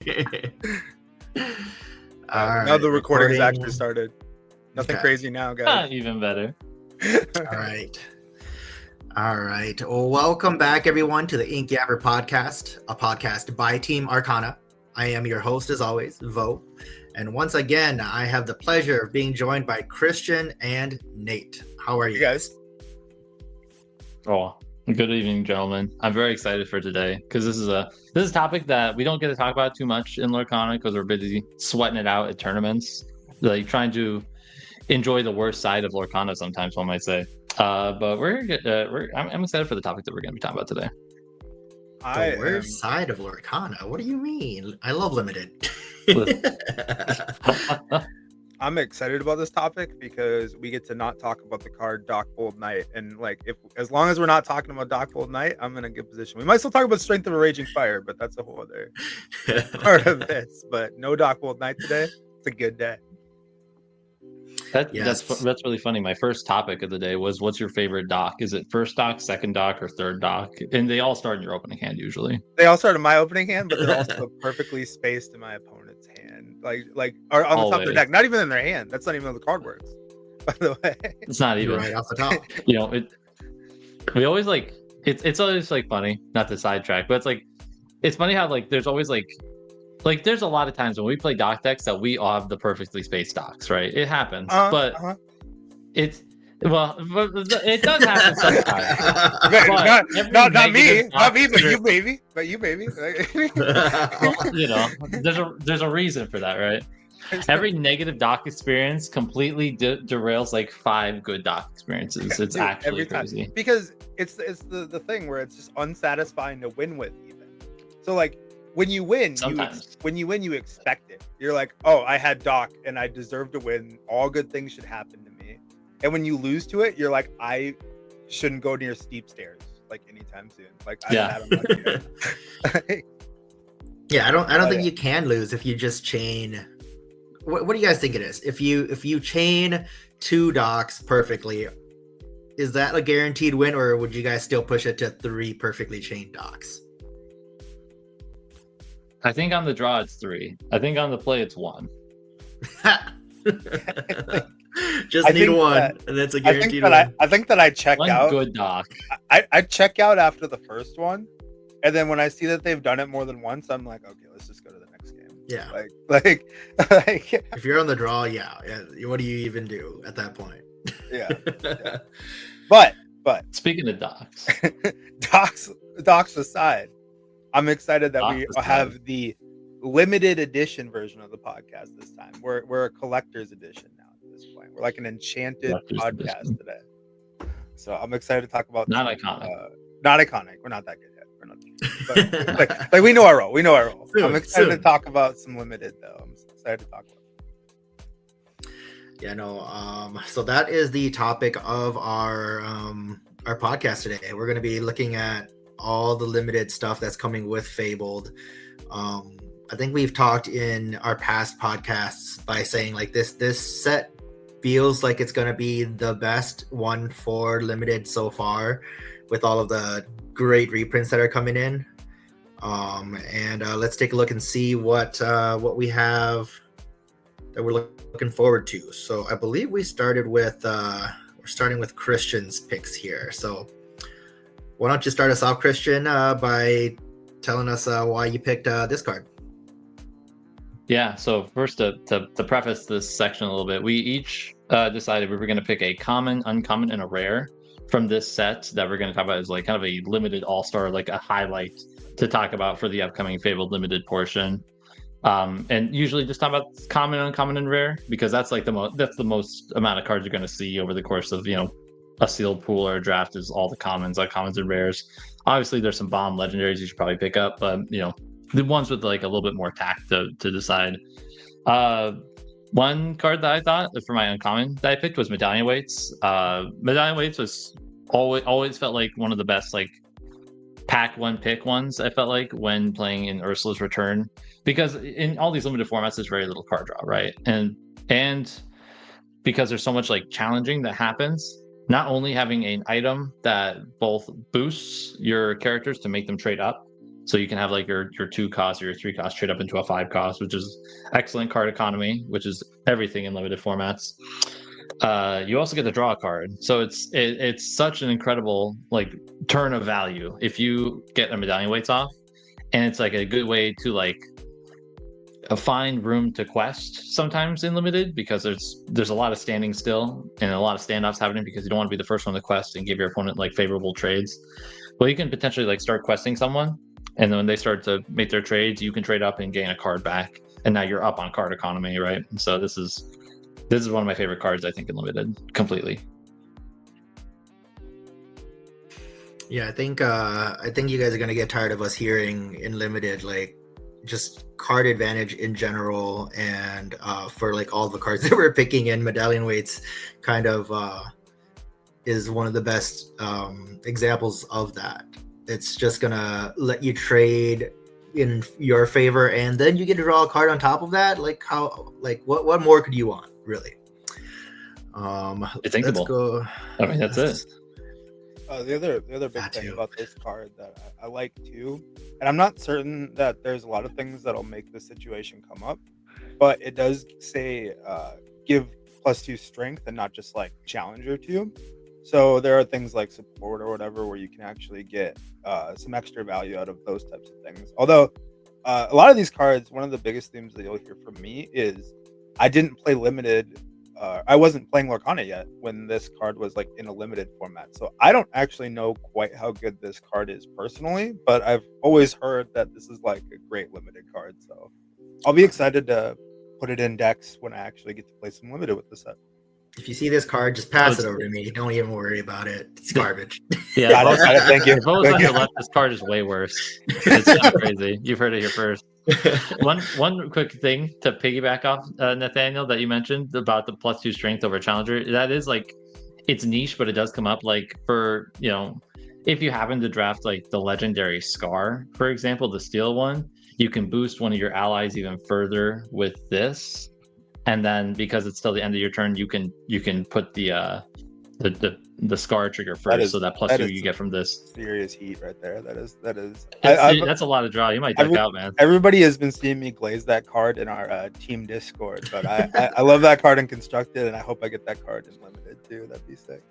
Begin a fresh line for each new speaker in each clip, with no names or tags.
All right,
now the recording has
recording.
actually started. Nothing
Okay.
crazy now, guys.
Even better.
All right. All right. Well, welcome back, everyone, to the Inkyapper podcast, a podcast by Team Arcana. I am your host, as always, Vo. And once again, I have the pleasure of being joined by Christian and Nate. How are you
Hey, guys.
Oh, good evening, gentlemen. I'm very excited for today because this is a topic that we don't get to talk about too much in Lorcana because we're busy sweating it out at tournaments, like trying to enjoy the worst side of Lorcana sometimes, one might say. But I'm excited for the topic that we're going to be talking about today.
The worst side of Lorcana? What do you mean? I love limited.
I'm excited about this topic because we get to not talk about the card Dockbold Knight, and as long as we're not talking about Dockbold Knight, I'm in a good position. We might still talk about Strength of a Raging Fire, but that's a whole other part of this. But no Dockbold Knight today. It's a good day.
That's really funny. My first topic of the day was, what's your favorite dock? Is it first dock, second dock, or third dock? And they all start in your opening hand usually.
They all start in my opening hand, but they're also perfectly spaced in my opponent's hand, or on the top of their deck. Not even in their hand. That's not even how the card works. By the way,
it's not even
right off the top.
We always it's always funny, not to sidetrack, but it's funny how there's always there's a lot of times when we play dock decks that we all have the perfectly spaced docks, right? It happens, but it does happen sometimes.
not me, but you, baby.
There's a reason for that, right? Every negative dock experience completely derails 5 good dock experiences. It's actually crazy
because it's the thing where it's just unsatisfying to win with even. So when you win, you expect it. You're like, oh, I had dock and I deserve to win. All good things should happen to me. And when you lose to it, you're like, I shouldn't go near steep stairs anytime soon.
Yeah, I don't think you can lose if you just chain. What do you guys think it is? If you chain 2 docks perfectly, is that a guaranteed win, or would you guys still push it to 3 perfectly chained docks?
I think on the draw it's 3. I think on the play it's 1.
Just need 1, and that's a guaranteed win.
I think that I check out.
Good dock.
I check out after the first one, and then when I see that they've done it more than once, I'm like, okay, let's just go to the next game.
Yeah. If you're on the draw, yeah. What do you even do at that point?
Yeah. But
speaking of docks,
docks aside, I'm excited that we have the limited edition version of the podcast this time. We're a collector's edition now at this point. We're like an enchanted podcast today. So I'm excited to talk about
iconic.
Not iconic. We're not that good yet. We're not. But we know our role. I'm excited to talk about some limited though. I'm excited to talk about.
Yeah, no. So that is the topic of our podcast today. We're going to be looking at all the limited stuff that's coming with Fabled. I think we've talked in our past podcasts by saying this set feels like it's going to be the best one for limited so far, with all of the great reprints that are coming in. And let's take a look and see what we have that we're looking forward to. So I believe we're starting with Christian's picks here. So why don't you start us off, Christian, by telling us why you picked this card?
Yeah, so first to preface this section a little bit, we each decided we were going to pick a common, uncommon, and a rare from this set that we're going to talk about as kind of a limited all-star, a highlight to talk about for the upcoming Fabled limited portion. And usually just talk about common, uncommon, and rare, because that's that's the most amount of cards you're going to see over the course of a sealed pool or a draft is all the commons, uncommons, and rares. Obviously, there's some bomb legendaries you should probably pick up, but the ones with a little bit more tact to decide. One card that I thought for my uncommon that I picked was Medallion Weights. Medallion Weights was always felt like one of the best pack one pick ones. I felt like when playing in Ursula's Return, because in all these limited formats there's very little card draw, right? And because there's so much challenging that happens, not only having an item that both boosts your characters to make them trade up, So you can have like your 2 cost or your 3 cost trade up into a 5 cost, which is excellent card economy, which is everything in limited formats. You also get to draw a card, so it's such an incredible like turn of value if you get a medallion weights off, and it's like a good way to like find room to quest sometimes in limited, because there's a lot of standing still and a lot of standoffs happening because you don't want to be the first one to quest and give your opponent like favorable trades. Well, you can potentially like start questing someone, and then when they start to make their trades, you can trade up and gain a card back, and now you're up on card economy, right? And so this is one of my favorite cards, I think, in limited completely.
Yeah, I think you guys are gonna get tired of us hearing in limited like just card advantage in general, and for like all the cards that we're picking in, medallion weights kind of is one of the best examples of that. It's just gonna let you trade in your favor, and then you get to draw a card on top of that. Like what more could you want, really?
It's thinkable.
Let's go.
I mean, that's it.
The other big thing about this card that I like too, and I'm not certain that there's a lot of things that'll make this situation come up, but it does say give +2 strength and not just like challenger 2. So there are things like support or whatever where you can actually get some extra value out of those types of things. Although a lot of these cards, one of the biggest themes that you'll hear from me is I didn't play limited. I wasn't playing Lorcana yet when this card was like in a limited format. So I don't actually know quite how good this card is personally, but I've always heard that this is like a great limited card. So I'll be excited to put it in decks when I actually get to play some limited with the set.
If you see this card, just pass it over to me. Don't even worry about it. It's garbage.
Yeah,
thank you.
If I was on your left, this card is way worse. It's kind of crazy. You've heard it here first. One quick thing to piggyback off, Nathaniel, that you mentioned about the +2 strength over challenger. That is like, it's niche, but it does come up like for, you know, if you happen to draft like the legendary Scar, for example, the steel one, you can boost one of your allies even further with this. And then because it's still the end of your turn, you can put the Scar trigger first, so that +2 you get from this.
Serious heat right there. That is.
That's a lot of draw. You might duck out, man.
Everybody has been seeing me glaze that card in our team Discord, but I love that card in constructed, and I hope I get that card in limited too. That'd be sick.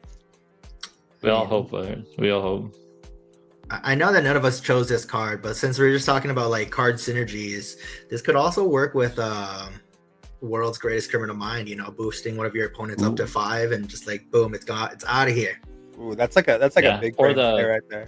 We all hope. We all hope.
I know that none of us chose this card, but since we're just talking about like card synergies, this could also work with World's Greatest Criminal Mind, you know, boosting one of your opponents up to 5 and just like boom, it's out of here.
Ooh, that's like a big play right there.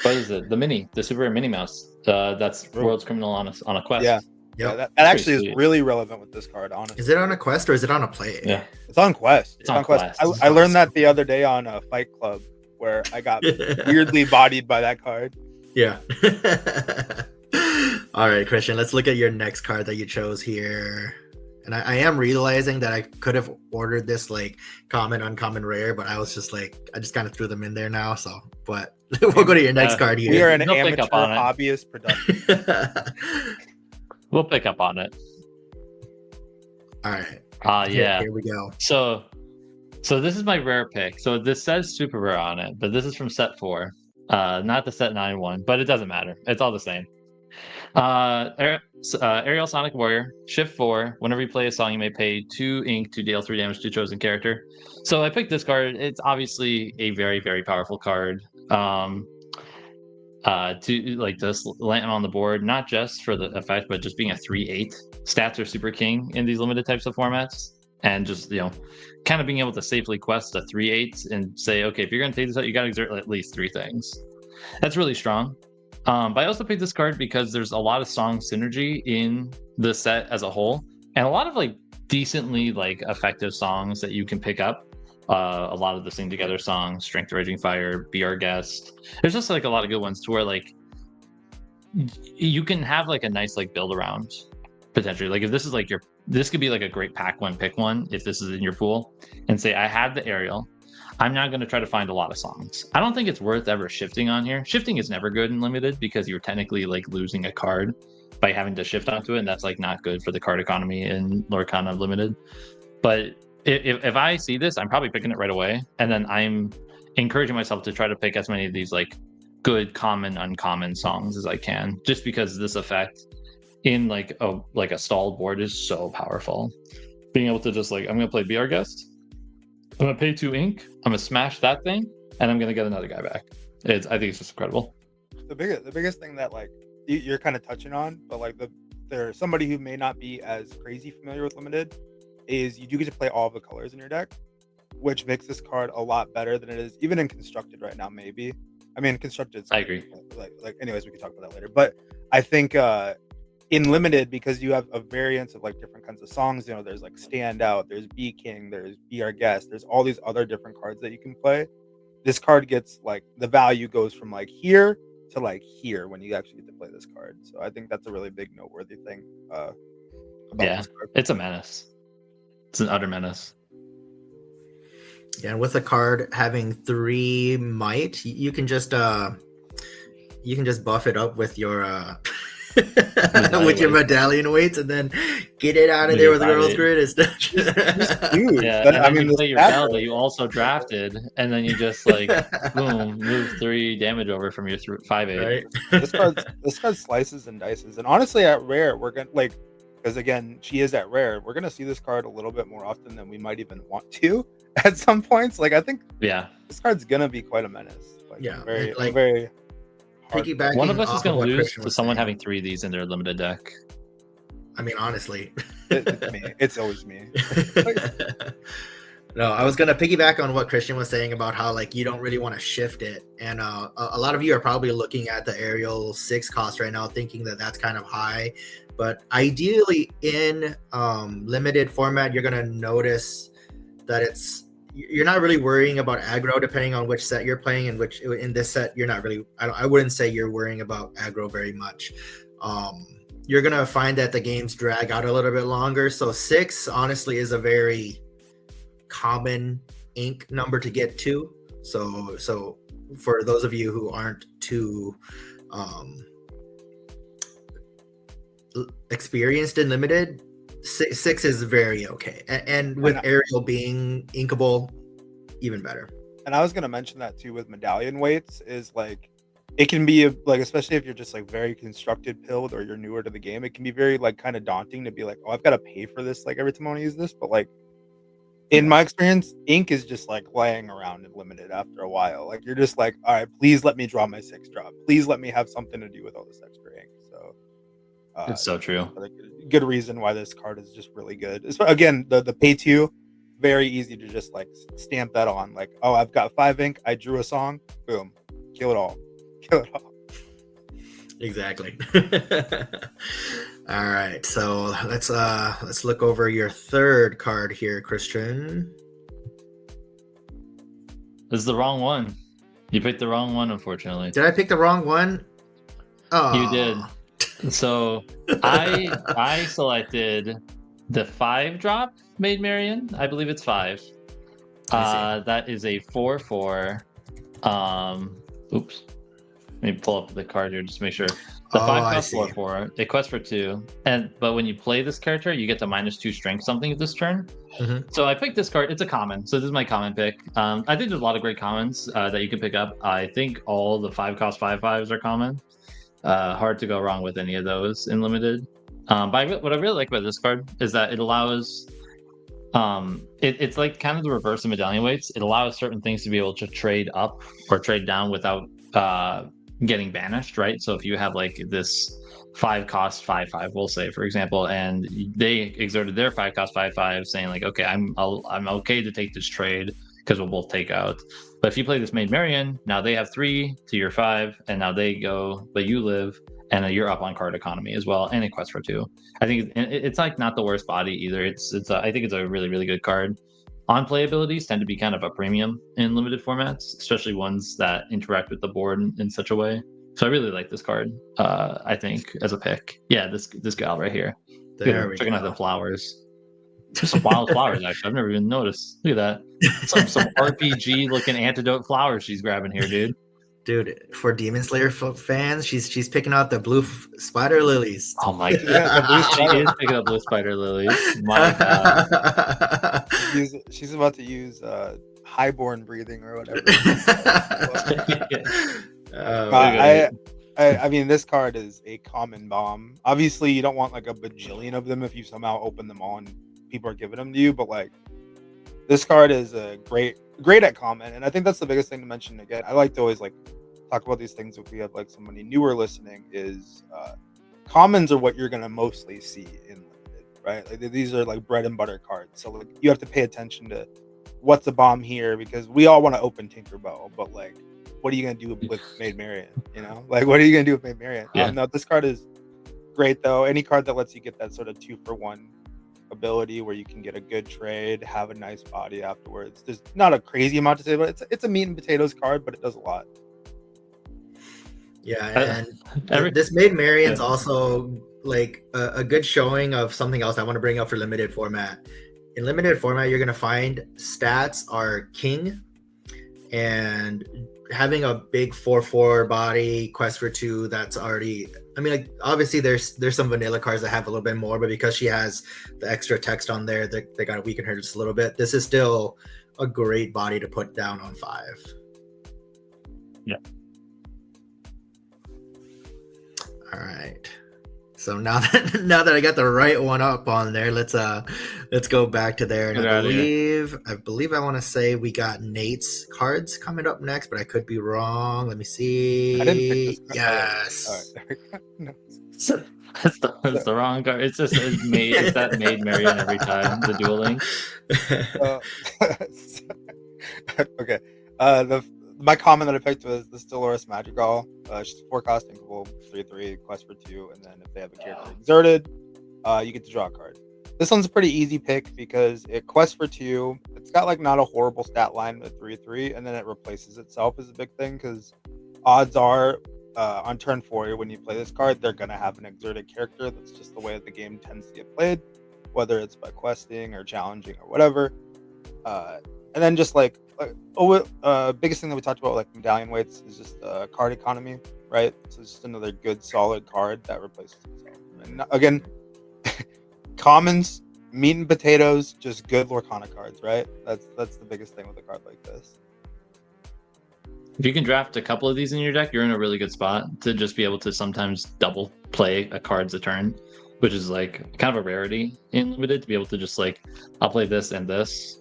What is it? The Super Mini Mouse. That's World's Criminal on a quest.
Yeah. Yeah, that actually is really relevant with this card, honestly.
Is it on a quest or is it on a play?
Yeah.
It's on quest.
It's on quest.
I learned that the other day on a Fight Club where I got weirdly bodied by that card.
Yeah. All right, Christian, let's look at your next card that you chose here. And I am realizing that I could have ordered this like common, uncommon, rare, but I was just like, I just kind of threw them in there now. So, but we'll go to your next card here.
We are an amateur hobbyist production.
We'll pick up on it.
All right.
Yeah.
Here we go.
So this is my rare pick. So this says super rare on it, but this is from set 4, not the set 9 one, but it doesn't matter. It's all the same. Aerial Sonic Warrior, shift 4. Whenever you play a song, you may pay 2 ink to deal 3 damage to a chosen character. So I picked this card. It's obviously a very, very powerful card. To like just land on the board, not just for the effect, but just being a 3/8. Stats are super king in these limited types of formats, and just, you know, kind of being able to safely quest a 3/8 and say, okay, if you're going to take this out, you got to exert at least 3 things. That's really strong. But I also picked this card because there's a lot of song synergy in the set as a whole, and a lot of like decently like effective songs that you can pick up. A lot of the Sing Together songs, Strength Raging Fire, Be Our Guest. There's just like a lot of good ones to where like you can have like a nice like build around potentially. Like if this is like this could be like a great pack one, pick one if this is in your pool, and say I have the aerial. I'm not going to try to find a lot of songs. I don't think it's worth ever shifting on here. Shifting is never good in limited because you're technically like losing a card by having to shift onto it, and that's like not good for the card economy in Lorcana limited. But if I see this, I'm probably picking it right away, and then I'm encouraging myself to try to pick as many of these like good common uncommon songs as I can, just because this effect in like a stalled board is so powerful. Being able to just like, I'm gonna play Be Our Guest, I'm gonna pay 2 ink, I'm gonna smash that thing, and I'm gonna get another guy back. I think it's just incredible.
The biggest thing that like you're kind of touching on, but like there's somebody who may not be as crazy familiar with limited, is you do get to play all the colors in your deck, which makes this card a lot better than it is even in constructed right now. Maybe, I mean, constructed.
I agree.
Like anyways, we can talk about that later. But I think in limited, because you have a variance of like different kinds of songs. You know, there's like Standout, there's Be King, there's Be Our Guest, there's all these other different cards that you can play. This card gets like the value goes from like here to like here when you actually get to play this card. So I think that's a really big noteworthy thing about this card.
It's a menace. It's an utter menace.
Yeah, and with a card having 3 might, you can just buff it up with your with your medallion weights, and then get it out of there with the World's Greatest.
Dude,
yeah, I mean, you play your bell that you also drafted, and then you just like boom, move 3 damage over from your 5/8.
Right?
This card slices and dices, and honestly, at rare, we're gonna like, because again, she is at rare. We're gonna see this card a little bit more often than we might even want to at some points. Like I think, this card's gonna be quite a menace. Like, very.
One
of us is going to lose to someone having 3 of these in their limited deck.
I mean, honestly,
it's me. It's always me.
No, I was going to piggyback on what Christian was saying about how like you don't really want to shift it, and a lot of you are probably looking at the Ariel 6 cost right now, thinking that that's kind of high. But ideally, in limited format, you're going to notice that you're not really worrying about aggro depending on which set you're playing, and which in this set you're not really. I wouldn't say you're worrying about aggro very much. You're gonna find that the games drag out a little bit longer. So 6 honestly is a very common ink number to get to. So for those of you who aren't too experienced in limited, 6 is very okay, and with Ariel being inkable, even better.
And I was gonna mention that too with medallion weights, is like it can be like, especially if you're just like very constructed pilled or you're newer to the game, it can be very like kind of daunting to be like, oh, I've got to pay for this like every time I want to use this. But like in my experience, ink is just like laying around in limited after a while. Like you're just like, all right, please let me draw my 6 drop. Please let me have something to do with all this extra ink. So
it's so true.
Good reason why this card is just really good. Again, the pay 2, very easy to just like stamp that on. Like, oh, I've got 5 ink. I drew a song. Boom, kill it all.
Exactly. All right, so let's look over your 3rd card here, Christian.
This is the wrong one. You picked the wrong one, unfortunately.
Did I pick the wrong one? Oh,
you did. So I selected the 5-drop Maid Marian. I believe it's 5. That is a 4/4. Oops. Let me pull up the card here just to make sure. The 5 costs 4/4. It quests for 2. But when you play this character, you get to -2 strength something this turn. Mm-hmm. So I picked this card. It's a common. So this is my common pick. I think there's a lot of great commons that you can pick up. I think all the 5 cost 5/5s are common. Hard to go wrong with any of those in limited. But what I really like about this card is that it allows it's like kind of the reverse of medallion weights. It allows certain things to be able to trade up or trade down without getting banished, right? So if you have like this 5 cost 5/5, we'll say, for example, and they exerted their 5 cost 5/5 saying like, okay, I'm okay to take this trade because we'll both take out. But if you play this Maid Marian, now they have 3 to your 5, and now they go, but you live, and you're up on card economy as well, and a quest for 2. I think it's like not the worst body either. I think it's a really, really good card. On play abilities tend to be kind of a premium in limited formats, especially ones that interact with the board in such a way. So I really like this card. I think as a pick, yeah, this gal right here. Checking out the flowers. Just some wild flowers, actually. I've never even noticed. Look at that. Some RPG looking antidote flowers she's grabbing here, dude.
Dude, for Demon Slayer fans, she's picking out the blue spider lilies.
Oh my god, she is picking up blue spider lilies. My god,
she's about to use highborn breathing or whatever. I mean, this card is a common bomb. Obviously, you don't want like a bajillion of them if you somehow open them all and people are giving them to you. But like, this card is a great at common, and I think that's the biggest thing to mention. Again, I like to always like talk about these things if we have like somebody newer listening. Is commons are what you're gonna mostly see in limited, right? Like these are like bread and butter cards. So like you have to pay attention to what's a bomb here because we all want to open Tinkerbell, but like, what are you gonna do with Maid Marian? You know, like what are you gonna do with Maid Marian?
Yeah.
No, this card is great though. Any card that lets you get that sort of 2-for-1 ability where you can get a good trade, have a nice body afterwards. There's not a crazy amount to say, but it's a meat and potatoes card, but it does a lot.
Yeah, and this Maid Marian's also like a good showing of something else I want to bring up for limited format. In limited format, you're gonna find stats are king, and having a big 4/4 body quest for 2 that's already, I mean, like obviously there's some vanilla cards that have a little bit more, but because she has the extra text on there, they gotta weaken her just a little bit. This is still a great body to put down on 5.
Yeah.
All right. So now that I got the right one up on there, let's go back to there. And I believe I want to say we got Nate's cards coming up next, but I could be wrong. Let me see.
I didn't pick this.
Yes.
No.
That's the wrong card. It's just it's that Maid Marian every time the dueling.
Okay. My comment that I picked was the Dolores Madrigal. She's 4-cost inkable, 3/3, quest for 2, and then if they have a character exerted, you get to draw a card. This one's a pretty easy pick because it quests for 2. It's got like not a horrible stat line with 3/3, and then it replaces itself is a big thing because odds are on turn 4 when you play this card, they're gonna have an exerted character. That's just the way the game tends to get played, whether it's by questing or challenging or whatever. And then just like biggest thing that we talked about, like medallion weights, is just card economy, right? So it's just another good solid card that replaces itself. And again, commons, meat and potatoes, just good Lorcana cards, right? That's the biggest thing with a card like this.
If you can draft a couple of these in your deck, you're in a really good spot to just be able to sometimes double play a card's a turn, which is like kind of a rarity in limited to be able to just like, I'll play this and this.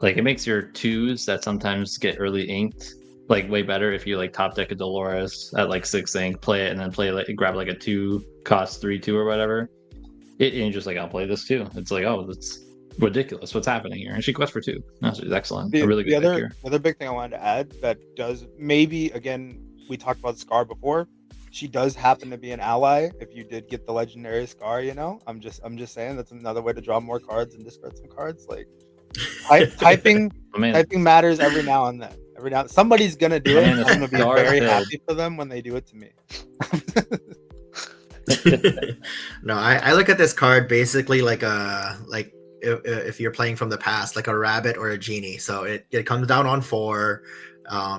Like it makes your 2s that sometimes get early inked like way better if you like top deck a Dolores at like 6 ink, play it, and then grab like a 2 cost 3/2 or whatever. And you're just like, I'll play this too. It's like, oh, that's ridiculous. What's happening here? And she quests for 2. That's excellent. A really good pick here.
Other big thing I wanted to add that does maybe, again, we talked about Scar before. She does happen to be an ally if you did get the legendary Scar, you know. I'm just saying that's another way to draw more cards and discard some cards. Like typing matters every now and then. Somebody's gonna do it. I'm gonna be very happy for them when they do it to me.
No, I look at this card basically like if you're playing from the past, like a rabbit or a genie. So it comes down on 4.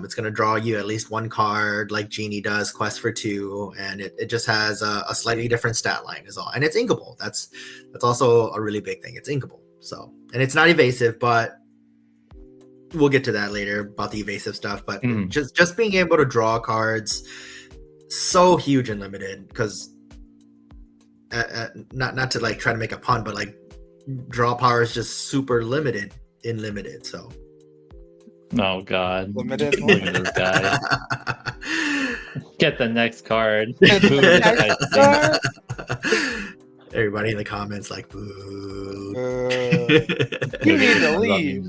It's gonna draw you at least 1 card, like Genie does, quest for 2, and it just has a slightly different stat line is all. And it's inkable. That's also a really big thing. It's inkable. So, and it's not evasive, but we'll get to that later about the evasive stuff. But just being able to draw cards, so huge and limited, because not to like try to make a pun, but like draw power is just super limited in limited. So
oh god,
limited.
Look at this guy. Get the next card.
Everybody in the comments like, boo.
You need to leave.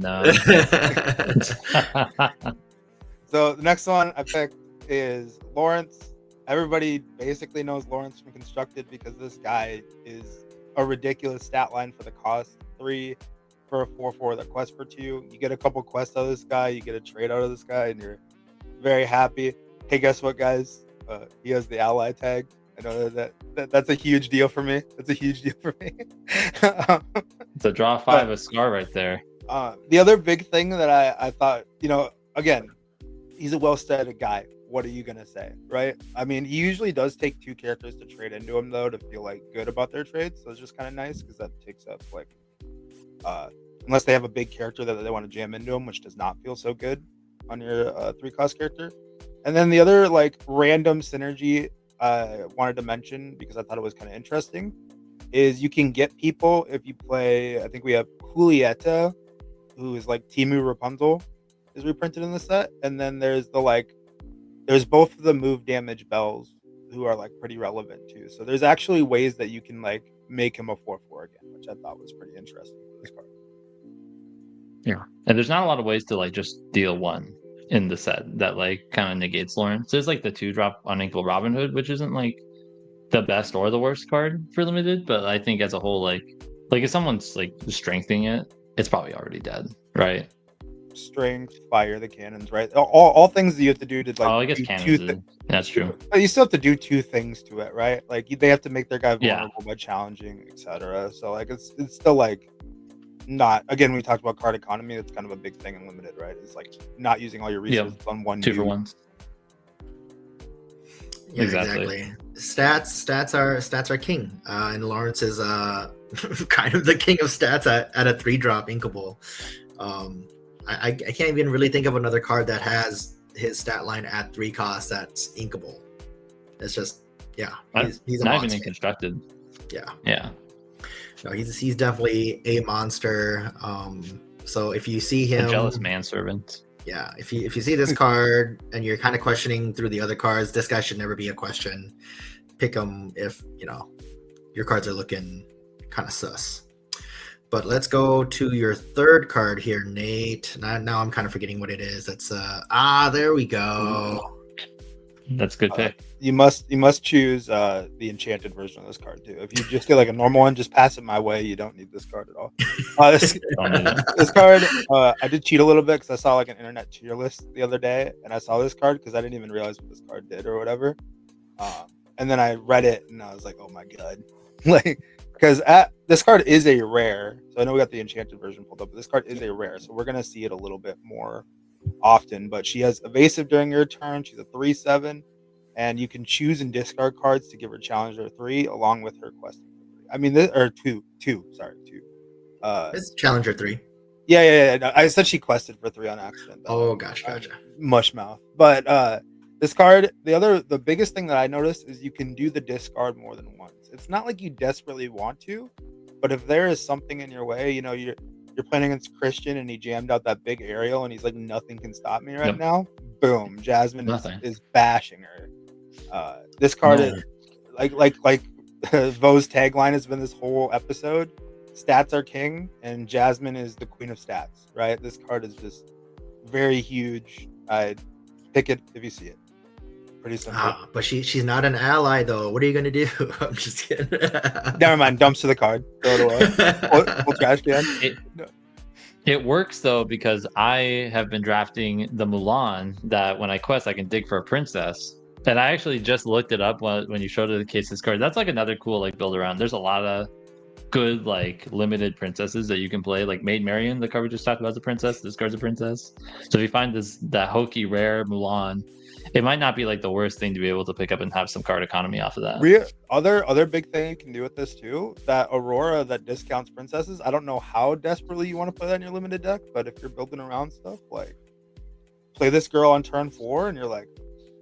So the next one I picked is Lawrence. Everybody basically knows Lawrence from Constructed because this guy is a ridiculous stat line for the cost. 3 for a 4/4 that quest for 2. You get a couple quests out of this guy, you get a trade out of this guy, and you're very happy. Hey, guess what, guys? He has the ally tag. I know that's a huge deal for me. That's a huge deal for me.
It's a draw 5 a Scar right there.
The other big thing that I thought, again, he's a well-studied guy. What are you gonna say, right? I mean, he usually does take 2 characters to trade into him though to feel like good about their trades. So it's just kind of nice because that takes up like, unless they have a big character that they want to jam into him, which does not feel so good on your 3-cost character. And then the other like random synergy I wanted to mention because I thought it was kind of interesting is you can get people if you play. I think we have Julieta, who is like Timu Rapunzel, is reprinted in the set, and then there's both of the move damage bells who are like pretty relevant too. So there's actually ways that you can like make him a 4/4 again, which I thought was pretty interesting. This card.
Yeah, and there's not a lot of ways to like just deal one in the set that like kind of negates Lawrence. There's like the 2-drop Unequal Robin Hood, which isn't like the best or the worst card for limited, but I think as a whole, like if someone's like strengthening it, it's probably already dead, right?
Strength, fire the cannons, right? All things that you have to do to like.
I guess cannons. That's true.
But you still have to do 2 things to it, right? Like they have to make their guy vulnerable by challenging, etc. So like it's still like not. Again, we talked about card economy. That's kind of a big thing in limited, right? It's like not using all your resources on one
2-for-1s.
Yeah, exactly. Stats are king, and Lawrence is kind of the king of stats at a 3-drop Inkable. I can't even really think of another card that has his stat line at 3 cost that's Inkable. It's just he's a
not
monster.
even in constructed. Yeah.
No, he's definitely a monster. So if you see him,
a jealous manservant.
Yeah, if you see this card and you're kind of questioning through the other cards, this guy should never be a question. Pick him if your cards are looking kind of sus. But let's go to your third card here, Nate. Now I'm kind of forgetting what it is. That's there we go.
That's a good pick.
You must choose the enchanted version of this card too. If you just get like a normal one, just pass it my way. You don't need this card at all. This card, I did cheat a little bit because I saw like an internet tier list the other day, and I saw this card because I didn't even realize what this card did or whatever. And then I read it and I was like, oh my god, like because this card is a rare. So I know we got the enchanted version pulled up, but this card is a rare, so we're gonna see it a little bit more often. But she has evasive during your turn. She's a 3/7, and you can choose and discard cards to give her challenger 3 along with her questing. I mean, two.
It's challenger 3.
Yeah. No, I said she quested for 3 on accident.
Oh gosh, gotcha.
Mush mouth. But this card, the biggest thing that I noticed is you can do the discard more than once. It's not like you desperately want to, but if there is something in your way, you're playing against Christian and he jammed out that big aerial and he's like, nothing can stop me right now. Boom, Jasmine is bashing her. This card is like Vo's tagline has been this whole episode. Stats are king and Jasmine is the queen of stats, right? This card is just very huge. I'd pick it if you see it. Pretty simple.
But she's not an ally though. What are you gonna do? I'm just kidding.
Never mind. Dumps to the card. Throw it away. Full trash can.
It works though because I have been drafting the Mulan that when I quest I can dig for a princess. And I actually just looked it up when you showed it the case this card. That's like another cool like build around. There's a lot of good like limited princesses that you can play. Like Maid Marian, the card we just talked about, is a princess. This card's a princess. So if you find that hokey rare Mulan, it might not be like the worst thing to be able to pick up and have some card economy off of that.
Other big thing you can do with this too, that Aurora that discounts princesses. I don't know how desperately you want to play that in your limited deck, but if you're building around stuff, like play this girl on turn 4 and you're like,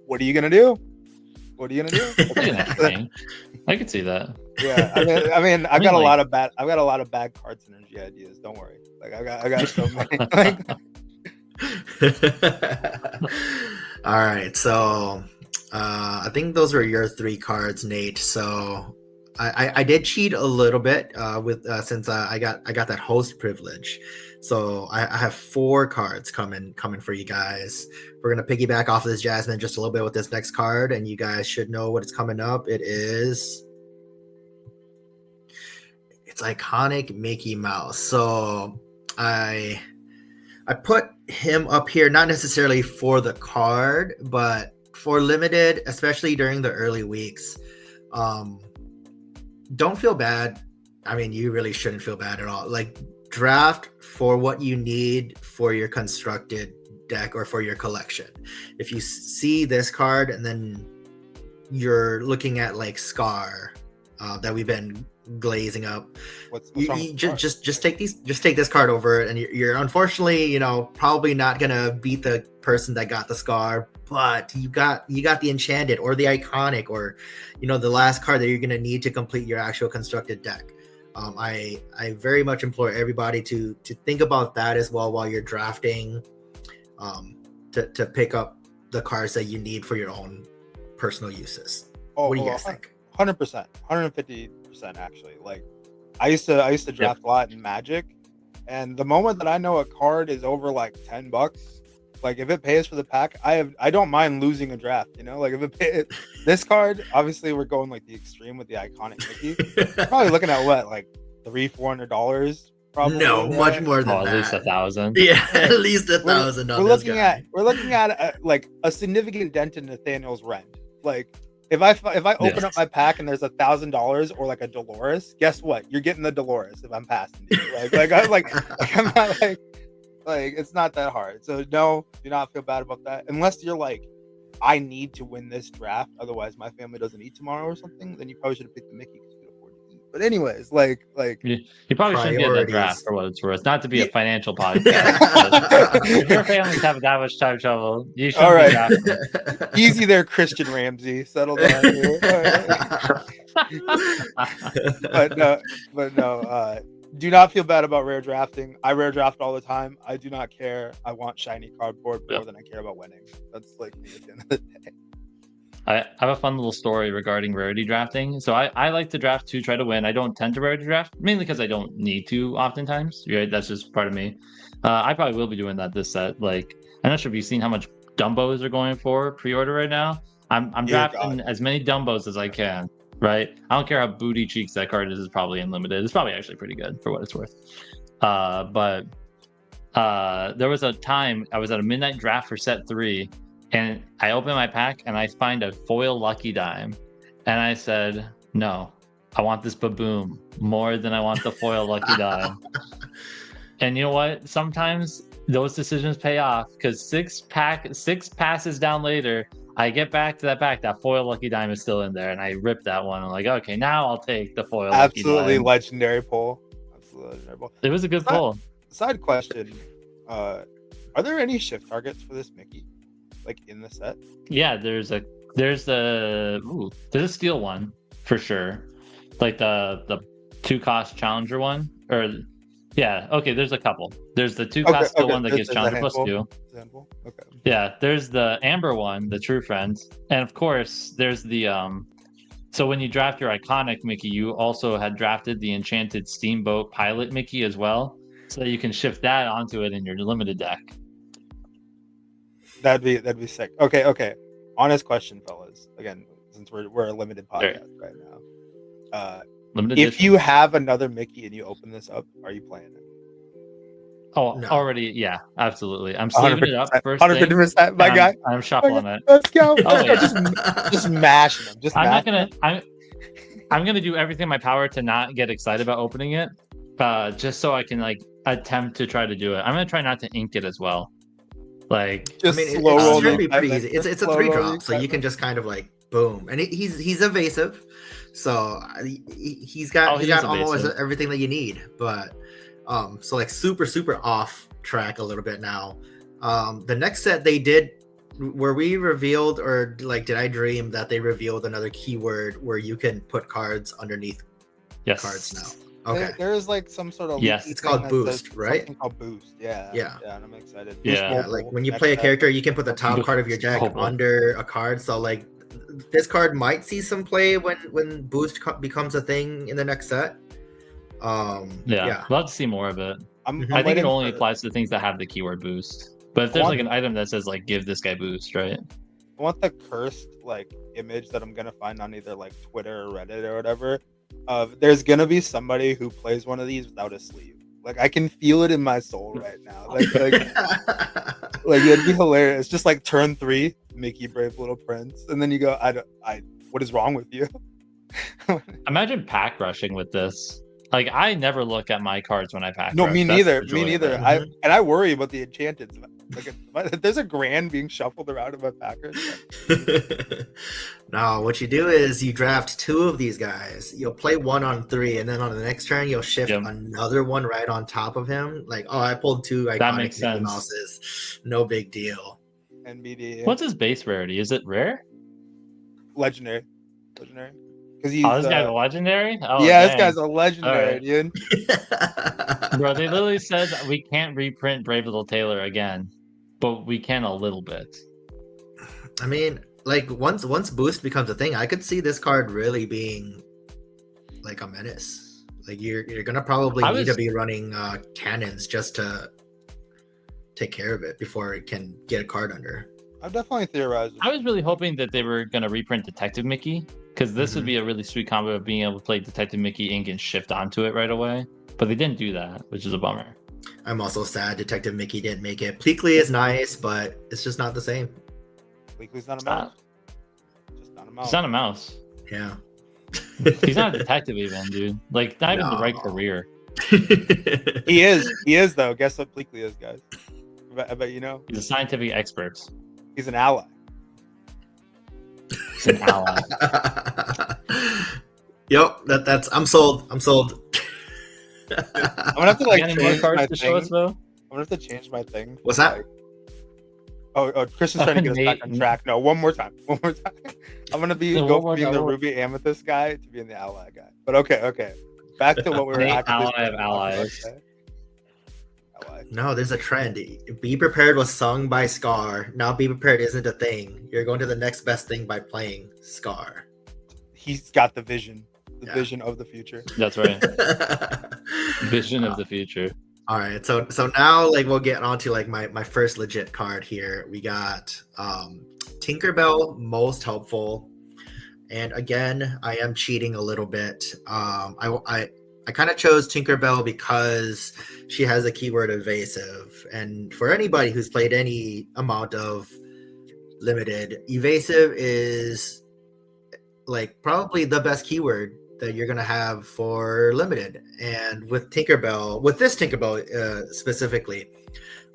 what are you gonna do? What are you gonna do?
I could see that.
Yeah, I mean, I've got a lot of bad card synergy ideas. Don't worry. Like I got so many.
All right, so I think those were your 3 cards, Nate. So I did cheat a little bit with since I got that host privilege. So I have 4 cards coming for you guys. We're gonna piggyback off of this Jasmine just a little bit with this next card, and you guys should know what is coming up. It's iconic Mickey Mouse. So I put him up here not necessarily for the card, but for limited, especially during the early weeks. Don't feel bad. I mean, you really shouldn't feel bad at all. Like, draft for what you need for your constructed deck or for your collection. If you see this card and then you're looking at like Scar that we've been glazing up.
What's
You,
wrong
you
with the card?
just take this card over, and you're unfortunately, you know, probably not gonna beat the person that got the scar, but you got the enchanted or the iconic, or you know, the last card that you're gonna need to complete your actual constructed deck. I very much implore everybody to think about that as well while you're drafting, to pick up the cards that you need for your own personal uses. What do you guys think?
100%, 150% actually. Like I used to draft a lot in Magic, and the moment that I know a card is over like $10, like if it pays for the pack, I don't mind losing a draft. You know, like if it pays, this card, obviously we're going like the extreme with the iconic Mickey. Probably looking at what, like $300-400. Probably,
no,
right?
much more than
at
that.
least 1,000.
Yeah, at least 1,000.
We're looking at like a significant dent in Nathaniel's rent. Like if I open up my pack and there's $1,000 or like a Dolores, guess what? You're getting the Dolores if I'm passing you. I'm not like it's not that hard. So no, do not feel bad about that. Unless you're like, I need to win this draft, otherwise my family doesn't eat tomorrow or something. Then you probably should have picked the Mickey because you could afford to eat. But anyways, like
you probably shouldn't get that draft for what it's worth. Not to be a financial podcast. If your family's having that much time trouble, you should. All right,
easy there, Christian Ramsey. Settle down here. but no. Do not feel bad about rare drafting. I rare draft all the time. I do not care. I want shiny cardboard more than I care about winning. That's like me at the end of the day.
I have a fun little story regarding rarity drafting. So I like to draft to try to win. I don't tend to rarity draft, mainly because I don't need to oftentimes. Right? That's just part of me. I probably will be doing that this set. Like, I'm not sure if you've seen how much Dumbos are going for pre-order right now. I'm drafting as many Dumbos as I can. Right? I don't care how booty cheeks that card is probably unlimited. It's probably actually pretty good for what it's worth. But there was a time I was at a midnight draft for set 3, and I opened my pack and I find a foil Lucky Dime, and I said, no, I want this Baboom more than I want the foil Lucky Dime. And you know what? Sometimes those decisions pay off, because six passes down later, I get back to that pack, that foil Lucky Dime is still in there, and I rip that one. I'm like, okay, now I'll take the foil Lucky Dime.
Absolutely legendary pull.
It was a good pull.
Side question, are there any shift targets for this Mickey, like in the set?
Yeah, there's a steel one for sure, like the 2-cost challenger one, or yeah, okay, there's a couple. There's the 2-cost steel one that gives challenger +2.
Okay.
Yeah, there's the amber one, the true friends, and of course there's the so when you draft your iconic Mickey, you also had drafted the enchanted steamboat pilot Mickey as well, so that you can shift that onto it in your limited deck.
That'd be sick. Okay. Honest question, fellas. Again, since we're a limited podcast right now.
Limited
if
edition.
you have another Mickey and you open this up, are you playing it?
Oh, no. Already, yeah, absolutely. I'm saving it up first.
150%, my guy.
I'm shuffling it.
Let's go.
Oh, yeah.
Just mashing them.
I'm gonna do everything in my power to not get excited about opening it, just so I can like attempt to try to do it. I'm gonna try not to ink it as well. Like,
just
it's
gonna
be pretty easy. It's a 3-drop, so you can just kind of like boom, and he's evasive, so he's got almost everything that you need, but. So like super off track a little bit now. The next set they did, were we revealed, or like did I dream that they revealed another keyword where you can put cards underneath cards now? Okay.
There is like some sort of
it's called boost, right?
Something called boost. Yeah. And I'm excited.
Yeah.
Like when you play a character, you can put the top card of your deck under a card. So like this card might see some play when boost becomes a thing in the next set.
Yeah, we'll have to see more of it. I think it only applies to things that have the keyword boost. But if there's like an item that says like give this guy boost, right?
I want the cursed like image that I'm gonna find on either like Twitter or Reddit or whatever. There's gonna be somebody who plays one of these without a sleeve. Like I can feel it in my soul right now. Like it'd be hilarious. Just like turn 3, Mickey Brave Little Prince, and then you go, what is wrong with you?
Imagine pack rushing with this. Like I never look at my cards when I pack.
No, me neither. I worry about the enchanted Like, there's a grand being shuffled around in my package.
No, what you do is you draft 2 of these guys. You'll play 1 on 3, and then on the next turn you'll shift another one right on top of him. Like, oh, I pulled 2 iconic Mickey Mouses. No big deal.
NBD.
What's his base rarity? Is it rare?
Legendary. Because
this guy's a legendary? Oh,
yeah, dang. This guy's a legendary, dude.
Bro, they literally said we can't reprint Brave Little Taylor again, but we can a little bit.
I mean, like once boost becomes a thing, I could see this card really being like a menace. Like you're gonna probably need to be running cannons just to take care of it before it can get a card under.
I've definitely theorized.
I was really hoping that they were gonna reprint Detective Mickey, because this would be a really sweet combo of being able to play Detective Mickey ink and shift onto it right away. But they didn't do that, which is a bummer.
I'm also sad Detective Mickey didn't make it. Pleakley is nice, but it's just not the same.
Pleakley's not a mouse. Just not a mouse.
He's not a mouse.
Yeah.
He's not a detective even, dude. Like, not even the right career.
He is though. Guess what Pleakley is, guys? I bet you know.
He's a scientific expert.
He's an ally.
He's an ally.
Yep, that's I'm sold.
I'm gonna have to like
change my thing. I'm
gonna have to change my thing.
What's that?
Oh, Christian's trying to get us back on track. No, one more time. I'm gonna be the Ruby Amethyst guy to be in the ally guy. But okay. Back to what we were
ally of allies.
Okay. Ally.
No, there's a trend. Be prepared was sung by Scar. Now be prepared isn't a thing. You're going to the next best thing by playing Scar.
He's got the vision. Vision of the future.
That's right. Vision of the future.
All right, so now like we'll get on to like my first legit card here. We got Tinkerbell, most helpful, and again I am cheating a little bit. I kind of chose Tinkerbell because she has a keyword evasive, and for anybody who's played any amount of limited, evasive is like probably the best keyword that you're going to have for limited. And with this Tinkerbell specifically,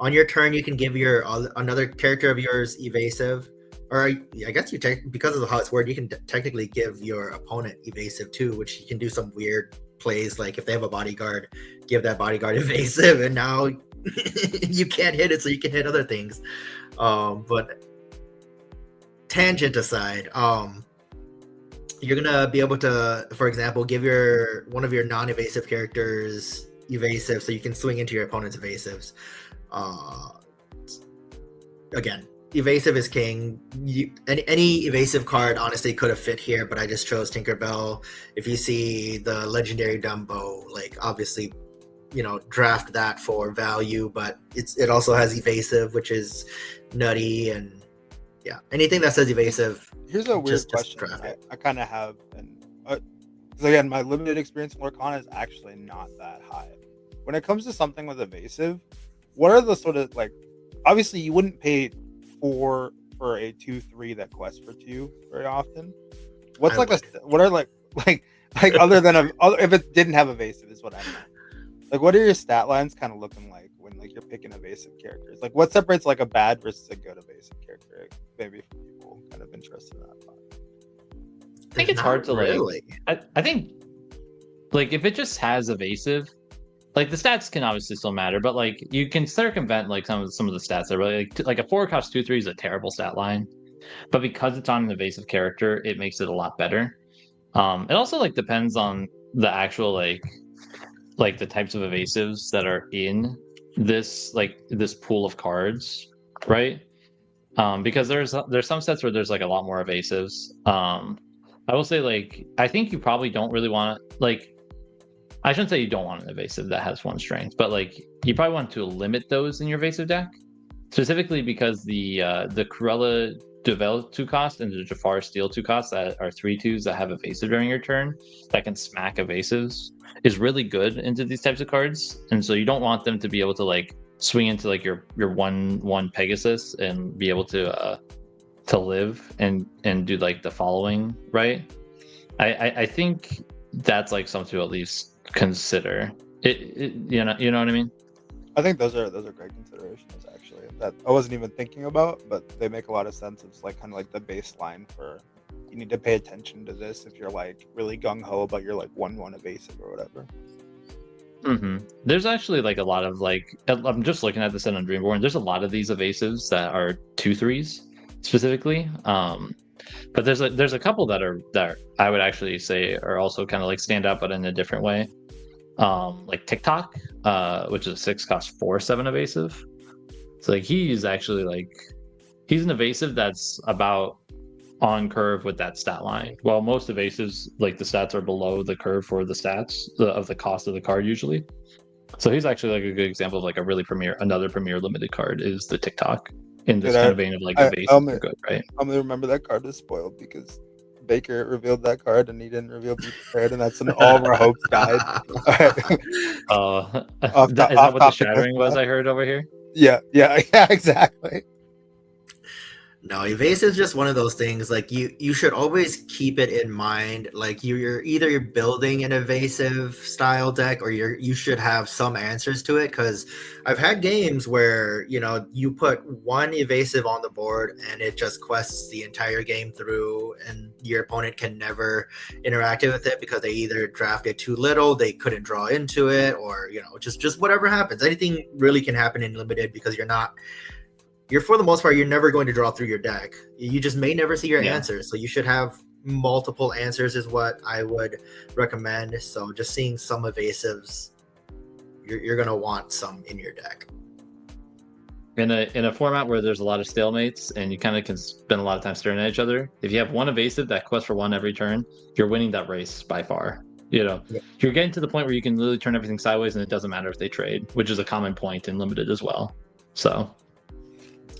on your turn you can give your another character of yours evasive, or I guess because of how it's worded, you can technically give your opponent evasive too, which you can do some weird plays, like if they have a bodyguard, give that bodyguard evasive, and now you can't hit it, so you can hit other things. But tangent aside, you're gonna be able to, for example, give one of your non-evasive characters evasive, so you can swing into your opponent's evasives. Again, evasive is king. Any evasive card honestly could have fit here, but I just chose Tinkerbell. If you see the legendary Dumbo, like obviously, draft that for value, but it also has evasive, which is nutty, and yeah, anything that says evasive.
Here's a weird question I kind of have, and because again, my limited experience in Lorcana is actually not that high. When it comes to something with evasive, what are the sort of like? Obviously, you wouldn't pay for a 2/3 that quests for 2 very often. What's other than if it didn't have evasive is what I meant. Like, what are your stat lines kind of looking like when like you're picking evasive characters? Like, what separates like a bad versus a good evasive character? Maybe for people kind of interested in that.
I think it's hard to really. I think like if it just has evasive, like the stats can obviously still matter, but like you can circumvent like some of the stats that are really like a 4 cost 2/3 is a terrible stat line, but because it's on an evasive character, it makes it a lot better. It also like depends on the actual like the types of evasives that are in this pool of cards, right? Because there's some sets where there's like a lot more evasives. I will say like I think you probably don't really want I shouldn't say you don't want an evasive that has 1 strength, but like you probably want to limit those in your evasive deck, specifically because the Cruella Devel 2 cost and the Jafar Steel 2 costs that are 3/2s that have evasive during your turn that can smack evasives is really good into these types of cards, and so you don't want them to be able to like swing into like your 1/1 Pegasus and be able to live and do like the following, right? I think that's like something to at least consider. You know what I mean?
I think those are great considerations actually. That I wasn't even thinking about, but they make a lot of sense. It's like kind of like the baseline for you need to pay attention to this if you're like really gung ho about your like 1/1 evasive or whatever.
There's actually like a lot of like I'm just looking at this in Dreamborn. There's a lot of these evasives that are 2/3s specifically. But there's a couple that I would actually say are also kind of like stand out, but in a different way. Like TikTok, which is a 6 cost 4/7 evasive. So like he's actually like he's an evasive that's about on curve with that stat line. While most evasives, like the stats are below the curve for the stats of the cost of the card usually. So he's actually like a good example of like another premier limited card is the TikTok in this kind of vein of like evasives are good, right?
I'm gonna remember that card is spoiled because Baker revealed that card and he didn't reveal Be Prepared, and that's when all of our hopes died.
Is that what the shattering was I heard over here?
Yeah, exactly.
No, evasive is just one of those things. Like you should always keep it in mind. Like you're either building an evasive style deck, or you should have some answers to it. Because I've had games where you put one evasive on the board and it just quests the entire game through, and your opponent can never interact with it because they either drafted too little, they couldn't draw into it, or just whatever happens. Anything really can happen in limited because you're for the most part, you're never going to draw through your deck. You just may never see your answers. So you should have multiple answers is what I would recommend. So just seeing some evasives, you're going to want some in your deck.
In a format where there's a lot of stalemates and you kind of can spend a lot of time staring at each other, if you have one evasive that quests for one every turn, you're winning that race by far. You're getting to the point where you can literally turn everything sideways and it doesn't matter if they trade, which is a common point in limited as well. So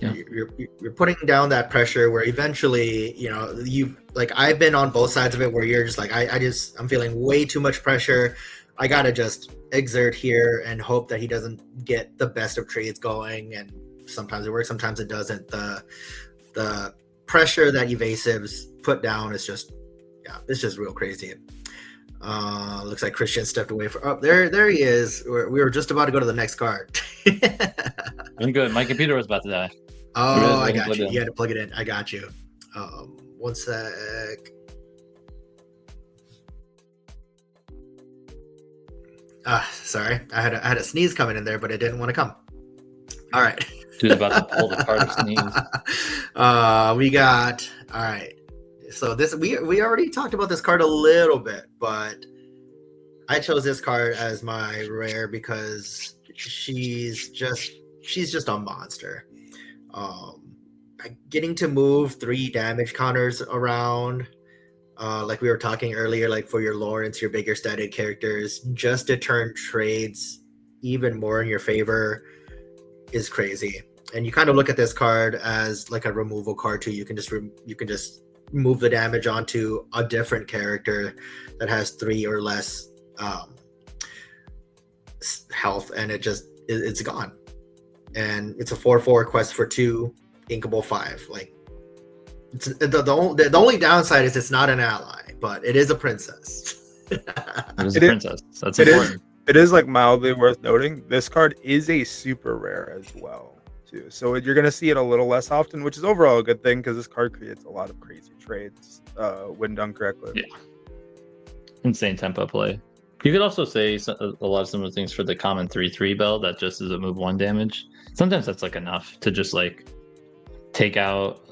you're putting down that pressure where eventually you like I've been on both sides of it where you're just like I'm feeling way too much pressure. I gotta just exert here and hope that he doesn't get the best of trades going, and sometimes it works, sometimes it doesn't. The pressure that evasives put down is just it's just real crazy. Looks like Christian stepped away there he is. We were just about to go to the next card.
I'm good. My computer was about to die.
Oh, I got you. You had to plug it in. I got you. One sec. Sorry. I had a sneeze coming in there, but it didn't want to come. All right.
Dude's about to pull the card of sneeze.
We got. All right. So this we already talked about this card a little bit, but I chose this card as my rare because she's just a monster. Getting to move 3 damage counters around, like we were talking earlier, like for your Lawrence, your bigger stated characters, just to turn trades even more in your favor is crazy. And you kind of look at this card as like a removal card too. You can just move the damage onto a different character that has 3 or less health, and it's gone. And it's a 4/4 quest for 2, inkable 5. Like it's the only downside is it's not an ally, but it is a princess.
It is a princess. That's important.
It is like mildly worth noting. This card is a super rare as well, too. So you're gonna see it a little less often, which is overall a good thing because this card creates a lot of crazy trades when done correctly.
Yeah. Insane tempo play. You could also say a lot of similar things for the common 3/3 bell that just is a move 1 damage. Sometimes that's like enough to just like take out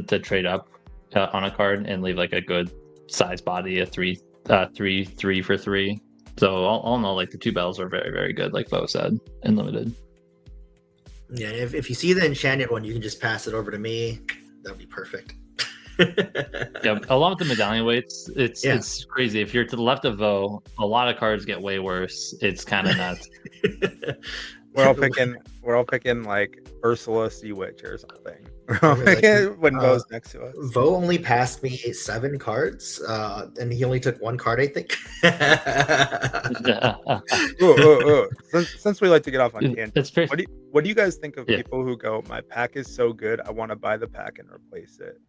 to trade up on a card and leave like a good size body, a 3/3 for 3. So all in all, like the 2 bells are very, very good, like Bo said, in limited.
Yeah, if you see the enchanted one, you can just pass it over to me. That'd be perfect.
Yeah, along with the medallion weights, it's crazy. If you're to the left of Vo, a lot of cards get way worse. It's kind of nuts.
We're all picking like Ursula Sea Witch or something. When Vo's next to us.
Vo only passed me 7 cards, and he only took 1 card, I think.
Since we like to get off on tangents,
it's
what do you guys think of people who go, "My pack is so good, I want to buy the pack and replace it"?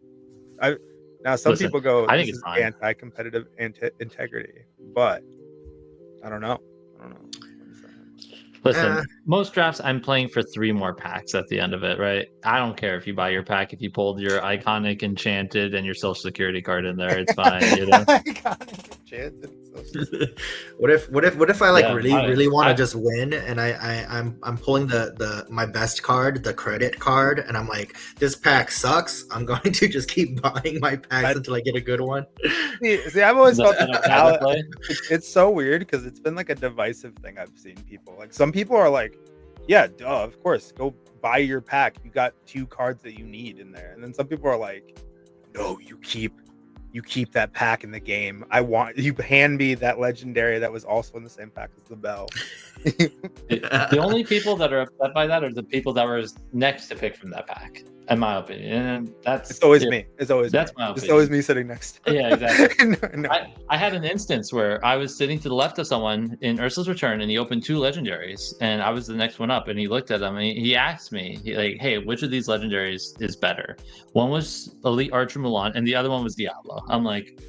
People go,
I think
"This
it's
is
fine.
anti-competitive integrity," but I don't know.
Listen, most drafts I'm playing for 3 more packs at the end of it, right? I don't care if you buy your pack, if you pulled your iconic enchanted and your social security card in there, it's fine, you know.
Iconic enchanted.
What if I like really want to
I-
just win, and I'm pulling the my best card, the credit card, and I'm like, this pack sucks. I'm going to just keep buying my packs until I get a good one.
See, I've always felt
that play?
it's so weird because it's been like a divisive thing I've seen people. Like some people are like, yeah, duh, of course, go buy your pack. You got 2 cards that you need in there. And then some people are like, no, you keep that pack in the game. I want you hand me that legendary that was also in the same pack as the bell.
The only people that are upset by that are the people that were next to pick from that pack, in my opinion. And
it's always me. It's always
that's
me.
my opinion.
It's always me sitting next to
Yeah, exactly.
no.
I had an instance where I was sitting to the left of someone in Ursula's Return, and he opened 2 legendaries, and I was the next one up, and he looked at them, and he asked me, like, hey, which of these legendaries is better? One was Elite Archer Mulan, and the other one was Diablo. I'm like,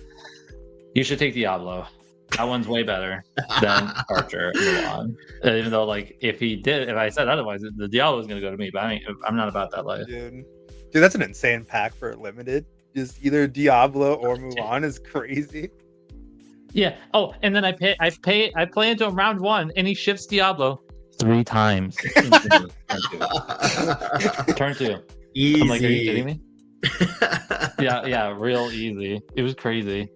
you should take Diablo. That one's way better than Archer Mulan. Even though, like, if I said otherwise, the Diablo is going to go to me, but I'm not about that life.
Dude, that's an insane pack for limited. Just either Diablo or Mulan is crazy.
Yeah. Oh, and then I play into him round 1, and he shifts Diablo 3 times. Turn 2.
Easy.
I'm like, are you kidding me? Yeah, real easy. It was crazy.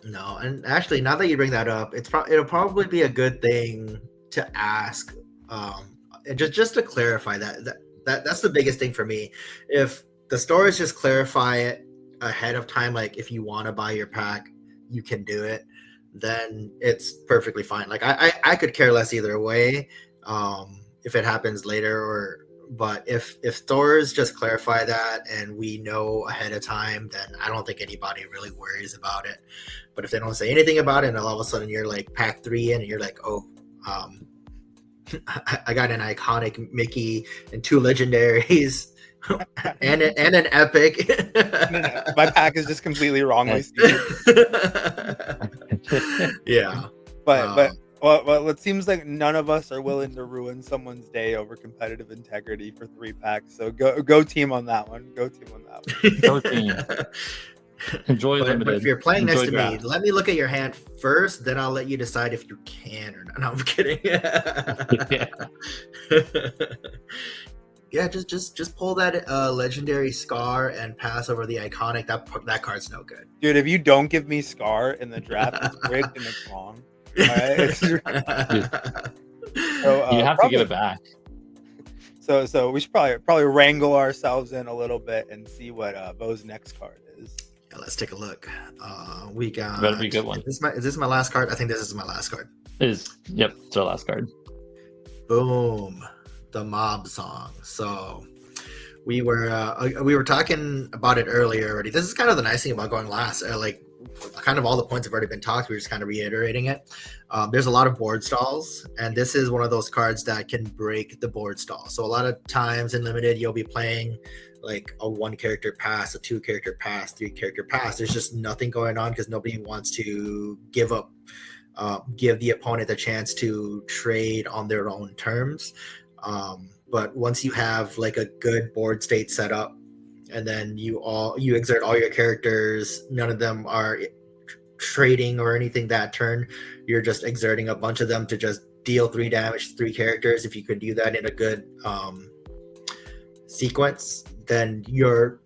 No, and actually, now that you bring that up, it'll probably be a good thing to ask, and just to clarify that's the biggest thing for me. If the stores just clarify it ahead of time, like if you want to buy your pack, you can do it, then it's perfectly fine. Like I could care less either way, if it happens later but if stores just clarify that and we know ahead of time, then I don't think anybody really worries about it. But if they don't say anything about it and all of a sudden you're like pack 3 in and you're like, oh, I got an iconic Mickey and 2 legendaries and an epic.
My pack is just completely wrongly stated.
Yeah.
Well, it seems like none of us are willing to ruin someone's day over competitive integrity for 3 packs. So go team on that one. Go team on that one.
Go team. Enjoy limited.
But if you're playing next to
draft.
me, let me look at your hand first, then I'll let you decide if you can or not. No, I'm kidding. Yeah, just pull that legendary Scar and pass over the iconic. That card's no good.
Dude, if you don't give me Scar in the draft, it's rigged and it's wrong. All right?
So, you have to give it back.
So we should probably wrangle ourselves in a little bit and see what Bo's next card is.
Yeah, let's take a look. We got.
That'll be a good one.
Is this my last card? I think this is my last card.
Yep, it's our last card.
Boom, the mob song. So we were talking about it earlier already. This is kind of the nice thing about going last. Like, kind of all the points have already been talked. We're just kind of reiterating it. There's a lot of board stalls, and this is one of those cards that can break the board stall. So a lot of times in limited, you'll be playing like a 1 character pass, a 2 character pass, 3 character pass. There's just nothing going on because nobody wants to give the opponent the chance to trade on their own terms. But once you have like a good board state set up, and then you exert all your characters, none of them are trading or anything that turn. You're just exerting a bunch of them to just deal 3 damage to 3 characters. If you could do that in a good sequence, then you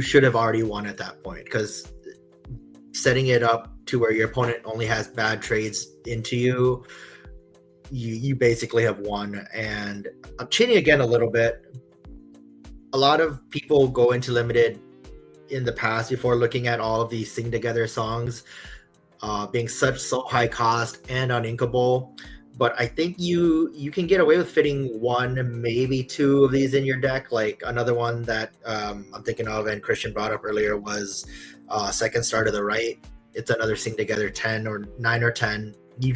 should have already won at that point, because setting it up to where your opponent only has bad trades into you basically have won. And I'm cheating again a little bit. A lot of people go into limited in the past before looking at all of these sing together songs being so high cost and uninkable. But I think you can get away with fitting 1, maybe 2 of these in your deck. Like another one that I'm thinking of and Christian brought up earlier was Second Star to the Right. It's another sing together 10 or 9 or 10. You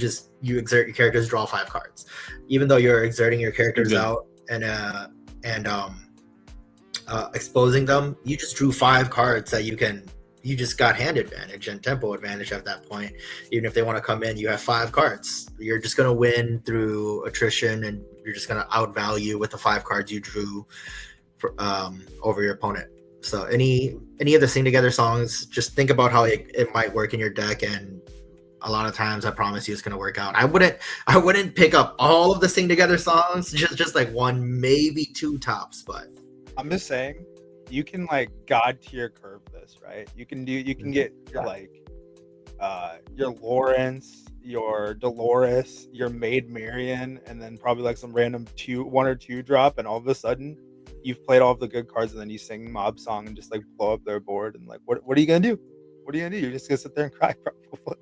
exert your characters, draw 5 cards. Even though you're exerting your characters out and exposing them, you just drew 5 cards that you can you just got hand advantage and tempo advantage at that point. Even if they want to come in, you have 5 cards. You're just going to win through attrition, and you're just going to outvalue with the 5 cards you drew for, over your opponent. So any of the Sing Together songs, just think about how it might work in your deck, and a lot of times I promise you it's going to work out. I wouldn't pick up all of the Sing Together songs, just like 1, maybe 2 tops. But
I'm just saying, you can like god tier curve this, right? You can get your like your Lawrence, your Dolores, your Maid Marian, and then probably like some random 1 or 2 drop, and all of a sudden you've played all of the good cards, and then you sing Mob Song and just like blow up their board, and like what are you gonna do? What are you gonna do? You're just gonna sit there and cry probably.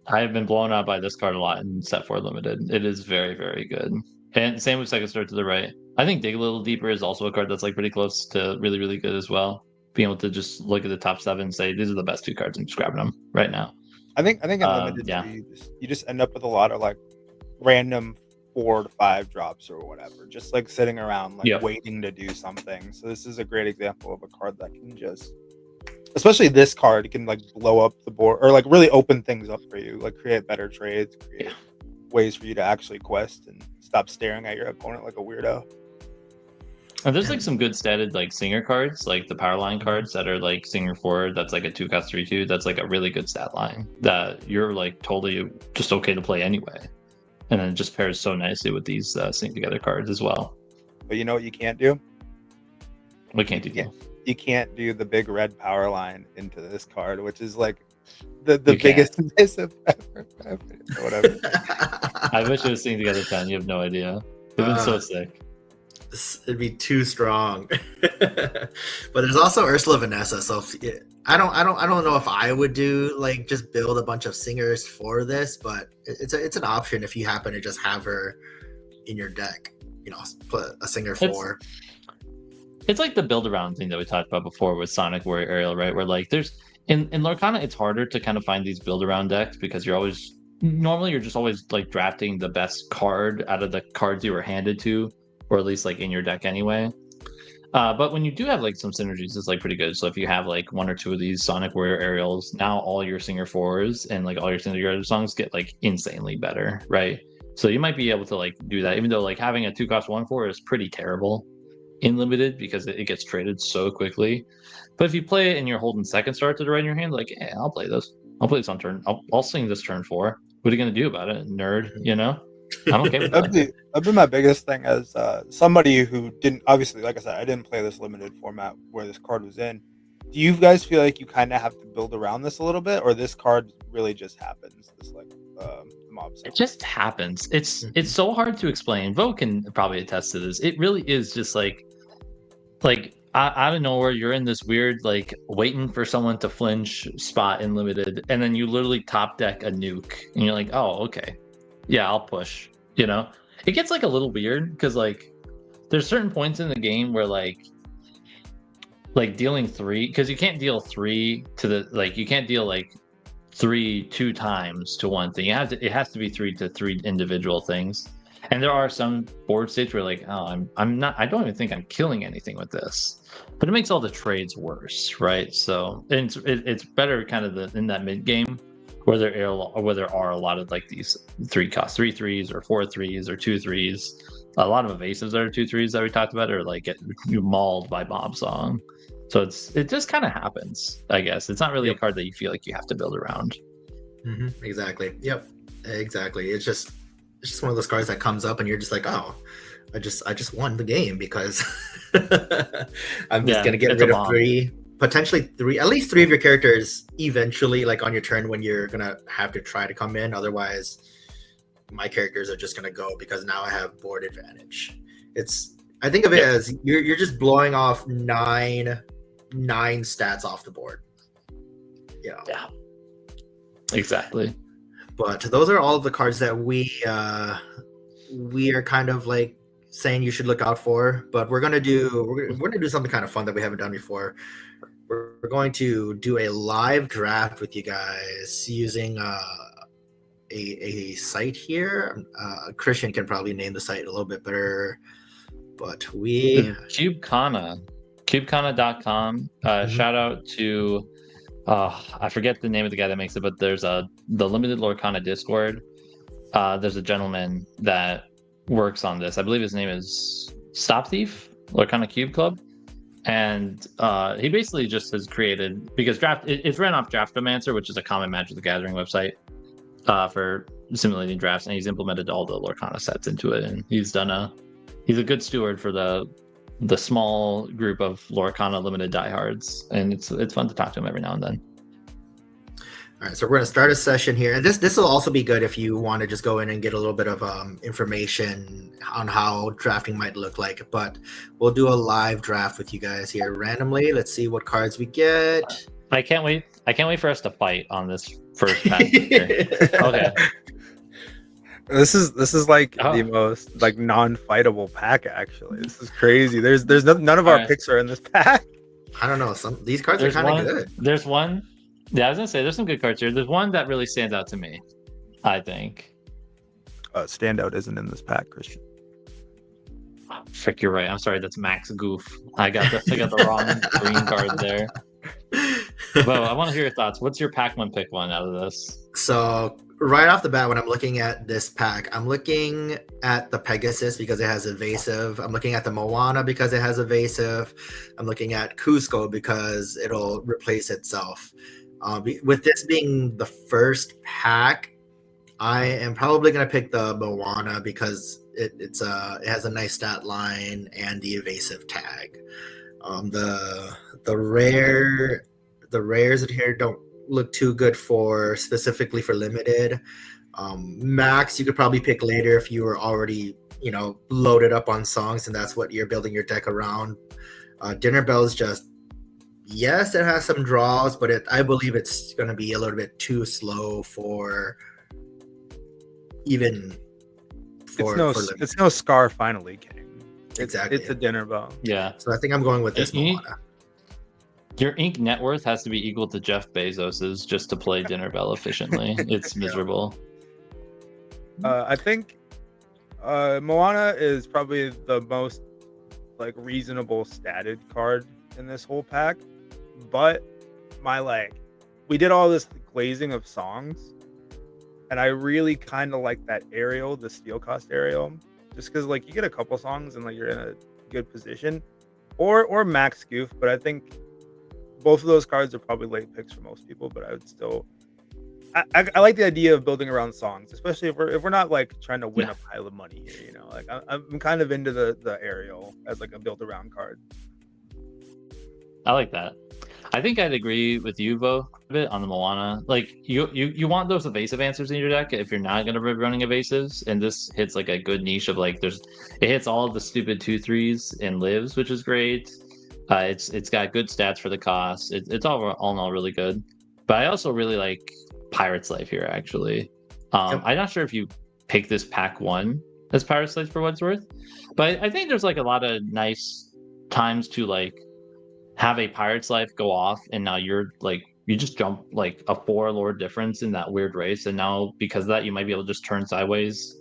I have been blown out by this card a lot in set 4 limited. It is very, very good. And same with Second Star to the right. I think Dig a Little Deeper is also a card that's like pretty close to really, really good as well. Being able to just look at the top 7 and say, these are the best 2 cards, I'm just grabbing them right now.
I think in limited you just end up with a lot of like random 4 to 5 drops or whatever, just like sitting around like waiting to do something. So this is a great example of a card that can just, especially this card, can like blow up the board or like really open things up for you, like create better trades, create ways for you to actually quest and stop staring at your opponent like a weirdo.
And there's like some good statted like Singer cards, like the power line cards that are like Singer 4, that's like a 2-cost 3/2. That's like a really good stat line that you're like totally just okay to play anyway. And then it just pairs so nicely with these Sing Together cards as well.
But you know what you can't do?
We can't do that.
You can't do the big red power line into this card, which is like the biggest miss of ever. Whatever.
I wish it was Sing Together 10. You have no idea. It'd been so sick.
It'd be too strong. But there's also Ursula Vanessa. So I don't know if I would do like just build a bunch of singers for this, but it's an option if you happen to just have her in your deck. You know, put a singer 4.
It's like the build around thing that we talked about before with Sonic Warrior Aerial, right? Where like there's in Lorcana, it's harder to kind of find these build around decks because you're just always like drafting the best card out of the cards you were handed to, or at least like in your deck anyway. But when you do have like some synergies, it's like pretty good. So if you have like 1 or 2 of these Sonic Warrior Aerials, now all your Singer 4s and like all your Singer Together songs get like insanely better, right? So you might be able to like do that, even though like having a 2-cost 1/4 is pretty terrible in limited because it gets traded so quickly. But if you play it and you're holding Second Star to the right in your hand, like, yeah, I'll play this. I'll play this on turn. I'll sing this turn 4. What are you gonna do about it, nerd? You know, I'm okay with that.
That'd be my biggest thing as somebody who didn't, obviously, like I said, I didn't play this limited format where this card was in. Do you guys feel like you kind of have to build around this a little bit, or this card really just happens? This like mob song?
It just happens. It's so hard to explain. Vo can probably attest to this. It really is just like out of nowhere, you're in this weird like waiting for someone to flinch spot in limited, and then you literally top deck a nuke, and you're like, oh, okay, yeah, I'll push. You know, it gets like a little weird because like there's certain points in the game where like dealing 3, because you can't deal 3 to the like you can't deal like 3 2 times to one thing. It has to be 3 to 3 individual things. And there are some board states where like, oh, I don't even think I'm killing anything with this, but it makes all the trades worse, right? So it's better kind of in that mid game where there are a lot of like these 3-cost 3/3s or 4/3s or 2/3s. A lot of evasives that are 2/3s that we talked about are like get mauled by Mob Song. So it just kind of happens, I guess. It's not really a card that you feel like you have to build around.
Mm-hmm. Exactly. Yep. Exactly. It's just one of those cards that comes up and you're just like, oh, I just won the game because I'm just gonna get rid of 3, potentially 3, at least 3 of your characters eventually, like on your turn when you're gonna have to try to come in. Otherwise, my characters are just gonna go because now I have board advantage. I think of it as you're just blowing off 9 stats off the board. You know? Yeah.
Exactly.
But those are all of the cards that we are kind of like saying you should look out for. But we're gonna do something kind of fun that we haven't done before. We're going to do a live draft with you guys using a site here. Christian can probably name the site a little bit better, but we
Cubecana cubecana.com. Shout out to I forget the name of the guy that makes it, but there's the Limited Lorcana Discord. There's a gentleman that works on this. I believe his name is Stop Thief, Lorcana Cube Club. And he basically just has created, because it's ran off Draftomancer, which is a common Magic the Gathering website for simulating drafts, and he's implemented all the Lorcana sets into it, and he's a good steward for the small group of Lorcana limited diehards, and it's fun to talk to him every now and then.
All right, so we're going to start a session here, and this will also be good if you want to just go in and get a little bit of information on how drafting might look like. But we'll do a live draft with you guys here randomly. Let's see what cards we get.
I can't wait for us to fight on this first pack. Okay.
This is like the most like non-fightable pack. Actually, this is crazy. There's none of our picks are in this pack.
I don't know. These cards are kind of good.
There's one. Yeah, I was gonna say there's some good cards here. There's one that really stands out to me, I think.
Standout isn't in this pack, Christian.
Oh, frick, you're right. I'm sorry. That's Max Goof. I got the wrong green card there. Bo, I want to hear your thoughts. What's your pack one pick one out of this?
So right off the bat, when I'm looking at this pack, I'm looking at the Pegasus because it has evasive. I'm looking at the Moana because it has evasive. I'm looking at Cusco because it'll replace itself. With this being the first pack, I am probably going to pick the Moana because it has a nice stat line and the evasive tag. The rares in here don't look too good specifically for limited. Max, you could probably pick later if you were already loaded up on songs and that's what you're building your deck around. Dinner Bell's just, yes, it has some draws, but I believe it's going to be a little bit too slow for limited.
It's no Scar finally came.
Exactly.
It's a Dinner Bell.
Yeah.
So I think I'm going with this Moana.
Your ink net worth has to be equal to Jeff Bezos's just to play Dinner Bell efficiently. It's miserable.
I think Moana is probably the most like reasonable statted card in this whole pack, but we did all this glazing of songs, and I really kind of like that Ariel, the steel cost Ariel, just because like you get a couple songs and like you're in a good position, or Max Goof, but I think both of those cards are probably late picks for most people, but I would still I like the idea of building around songs, especially if we're not like trying to win a pile of money here, like I'm kind of into the Ariel as like a build around card.
I like that. I think I'd agree with you, Bo, a bit on the Moana. Like you want those evasive answers in your deck if you're not going to be running evasives, and this hits like a good niche of like it hits all of the stupid 2/3s and lives, which is great. It's got good stats for the cost. It's all in all really good. But I also really like Pirate's Life here, actually. I'm not sure if you pick this pack one as Pirate's Life for what it's worth, but I think there's like a lot of nice times to like have a Pirate's Life go off, and now you just jump like a 4 lore difference in that weird race, and now because of that you might be able to just turn sideways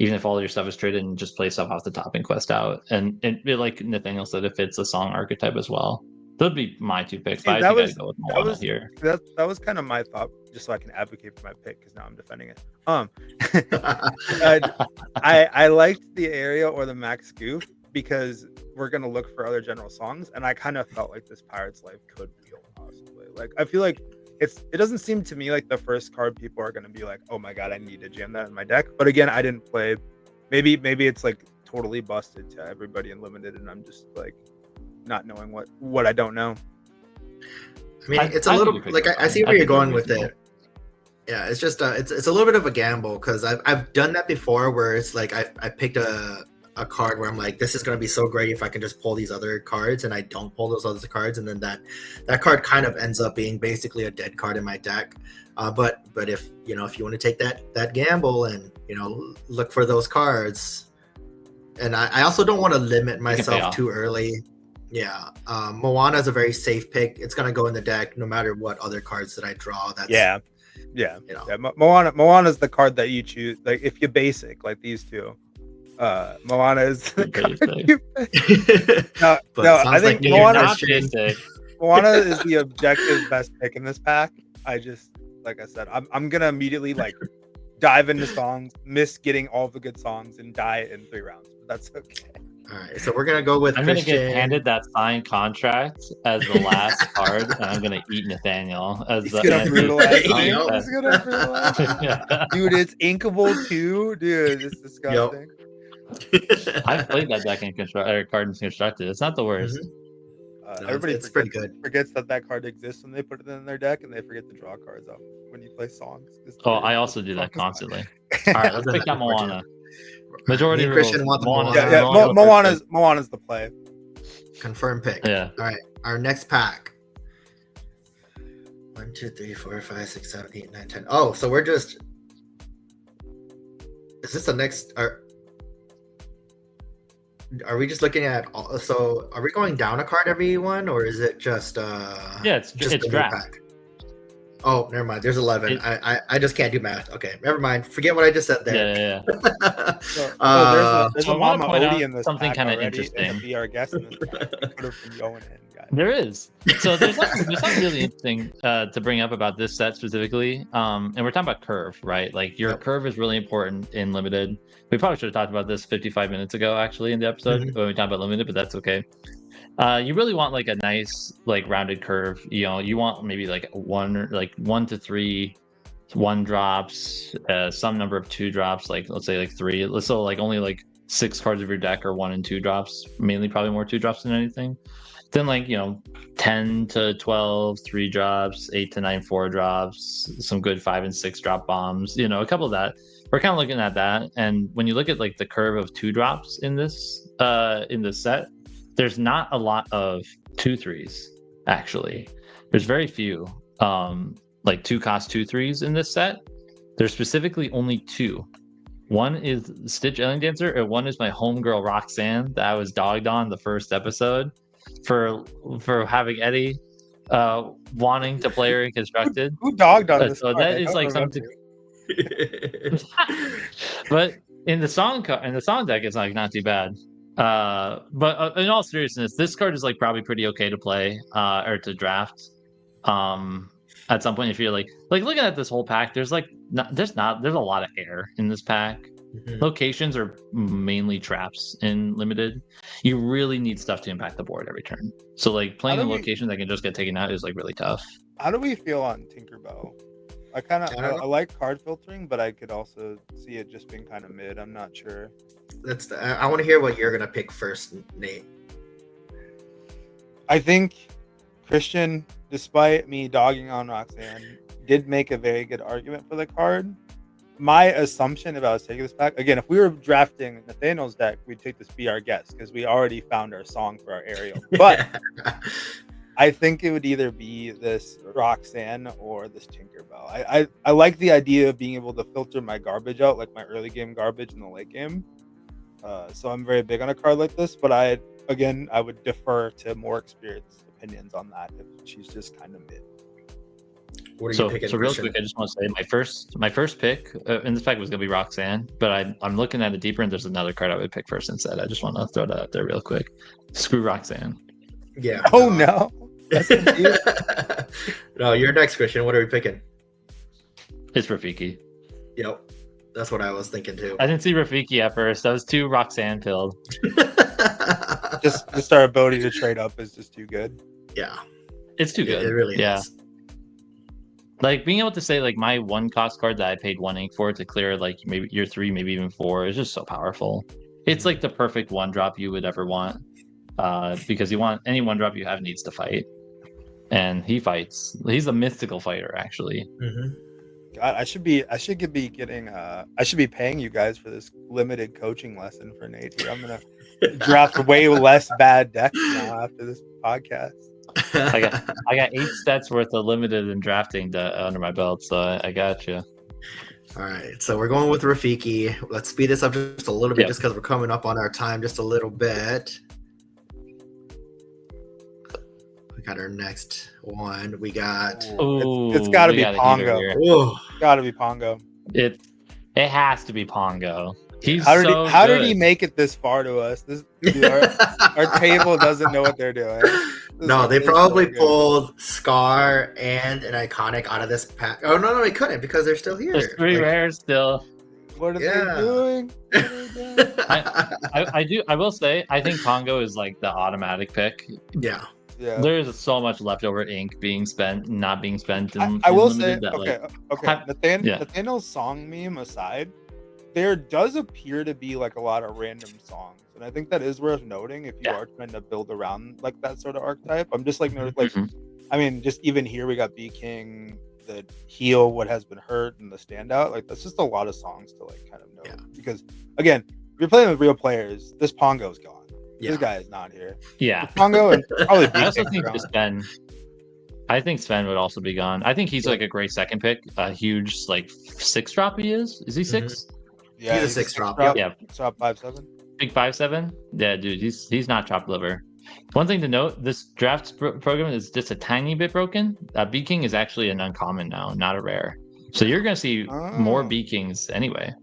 even if all your stuff is traded and just play stuff off the top and quest out. And like Nathaniel said, it fits the song archetype as well. Those would be my 2 picks, but I think I'd go with Moana here.
That was kind of my thought, just so I can advocate for my pick, because now I'm defending it. I liked the Ariel or the Max Goof because we're going to look for other general songs, and I kind of felt like this Pirate's Life could wheel possibly. Like, I feel like it doesn't seem to me like the first card people are going to be like, oh my god, I need to jam that in my deck. But again, I didn't play. Maybe it's like totally busted to everybody in limited, and I'm just like not knowing what I don't know.
I mean, it's a little like I see where you're going with it. Yeah, it's just it's a little bit of a gamble, because I've done that before, where it's like I picked a card where I'm like, this is going to be so great if I can just pull these other cards, and I don't pull those other cards, and then that card kind of ends up being basically a dead card in my deck. But if you want to take that gamble and look for those cards, and I also don't want to limit myself too early. Yeah, Moana is a very safe pick. It's going to go in the deck no matter what other cards that I draw.
Yeah. Moana is the card that you choose. Like if you basic like these two, Moana is the
Pretty
card
sick.
you pick. No,
But
no,
it sounds
I think
like me and
Moana,
Not
Christian-
basic.
Moana is the objective best pick in this pack. I just, like I said, I'm gonna immediately like dive into songs, miss getting all the good songs, and die in 3 rounds. But that's okay.
All right, so we're gonna go with
I'm gonna
Christian.
get handed that signed contract as the last card, and I'm gonna eat Nathaniel as
He's
the
gonna brutalize
Yep.
me. He's gonna brutalize me.
Yeah.
Dude, it's inkable too. Dude, it's disgusting.
I've played that deck in Cards Constructed. It's not the worst.
No,
Everybody
it's pretty
forgets,
good.
forgets that card exists when they put it in their deck, and they forget to draw cards off when you play songs.
Oh, I also do that constantly. All right, let's
done
pick
that
out
before, too.
Moana. Majority
Me and
rules.
Christian want the
Moana.
Moana.
Yeah,
Moana was
Moana's the play.
Confirm pick.
Yeah.
All right, our next pack. 1, 2, 3, 4, 5, 6, 7, 8, 9, 10. Oh, so we're just. Is this the next? Are we just looking at? So are we going down a card every one, or is it just?
Yeah, it's
the new
draft.
pack? Oh, never mind. There's 11.
It-
I just can't do math. Okay, never mind. Forget what I just said there.
Yeah.
There's
So I
a
wanna
Mama
point out
Odie in this
something
pack
kinda
already,
interesting.
and be our guest in this pack. Could have been going in, guys.
There is. So there's something really interesting to bring up about this set specifically. And we're talking about curve, right? Like your
Yep.
curve is really important in limited. We probably should have talked about this 55 minutes ago, actually, in the episode
Mhm.
when we talked about limited, but that's okay. You really want like a nice, like rounded curve. You know, you want maybe like 1 to 3 1 drops, some number of 2 drops, like let's say like 3. So like only like 6 cards of your deck are 1 and 2 drops, mainly probably more 2 drops than anything. Then like 10 to 12 3 drops, 8 to 9 4 drops, some good 5 and 6 drop bombs, a couple of that. We're kind of looking at that, and when you look at like the curve of 2 drops in this set, there's not a lot of 2/3s actually. There's very few like 2-cost 2/3s in this set. There's specifically only 2. One is Stitch Alien Dancer, and one is my homegirl Roxanne that I was dogged on the first episode for having Eddie wanting to play her in Constructed.
Who dogged on this?
So
card?
that
I
is
don't
like
remember.
something. But in the song deck, it's like not too bad. But in all seriousness, this card is like probably pretty okay to play or to draft. At some point, if you're like looking at this whole pack, there's a lot of air in this pack.
Mhm.
Locations are mainly traps in limited. You really need stuff to impact the board every turn. So like playing
How
a
do we-
location that can just get taken out is like really tough.
How do we feel on Tinkerbell? I like card filtering, but I could also see it just being kind of mid. I'm not sure.
I want to hear what you're gonna pick first, Nate.
I think Christian, despite me dogging on Roxanne, did make a very good argument for the card. My assumption if I was taking this pack, again, if we were drafting Nathaniel's deck, we'd take this be our guest because we already found our song for our Ariel. But I think it would either be this Roxanne or this Tinkerbell. I like the idea of being able to filter my garbage out, like my early game garbage in the late game. So I'm very big on a card like this, but I would defer to more experienced opinions on that if she's just kind of mid.
What are
So
you picking?
real
Christian?
quick, I just want to say my first pick in this pack was gonna be Roxanne, but I'm looking at it deeper, and there's another card I would pick first instead. I just want to throw that out there real quick. Screw Roxanne.
Yeah.
Oh no. That's confusing.
No, you're next, Christian. What are we picking?
It's Rafiki.
Yep. That's what I was thinking too.
I didn't see Rafiki at first. I was too Roxanne pilled.
just our ability to trade up is just too good.
Yeah.
It's too good.
It really is.
Like being able to say like my 1-cost card that I paid 1 ink for to clear like maybe your 3, maybe even 4 is just so powerful. It's like the perfect 1-drop you would ever want, because you want any 1-drop you have needs to fight, and he fights. He's a mystical fighter actually.
Mm-hmm.
God, I should be paying you guys for this limited coaching lesson for Nate here. I'm gonna draft way less bad decks now after this podcast.
I got 8 sets worth of limited and drafting under my belt, so I got you.
All right, so we're going with Rafiki. Let's speed this up just a little bit,
Yep.
just because we're coming up on our time just a little bit. We got our next one. We got.
Ooh,
It's got to
we
be
got a heater
Pongo.
here.
Oh,
Got to be Pongo.
It has to be Pongo.
How did he make it this far to us? Dude, our table doesn't know what they're doing.
No, they probably pulled Scar and an iconic out of this pack. Oh no, they couldn't because they're still here.
There's 3 rares still.
What are they doing?
I will say, I think Pongo is like the automatic pick.
Yeah.
There's so much leftover ink being spent, not being spent.
I will say,
that,
Nathaniel's song meme aside, there does appear to be like a lot of random songs, and I think that is worth noting if you are trying to build around like that sort of archetype. I'm just like I mean, just even here we got B King, the heal what has been hurt, and the standout. Like that's just a lot of songs to like kind of know because again, if you're playing with real players, this Pongo's gone. This guy is not here.
Yeah,
Pongo and probably B
I also
King
think Sven. I think Sven would also be gone. I think he's like a great second pick. A huge like 6 drop he is. Is he 6?
Yeah,
he's a 6 drop.
Yeah, drop 5/7.
Big 5/7. Yeah, dude, he's not chopped liver. One thing to note: this draft program is just a tiny bit broken. B King is actually an uncommon now, not a rare. So you're gonna see more B Kings anyway.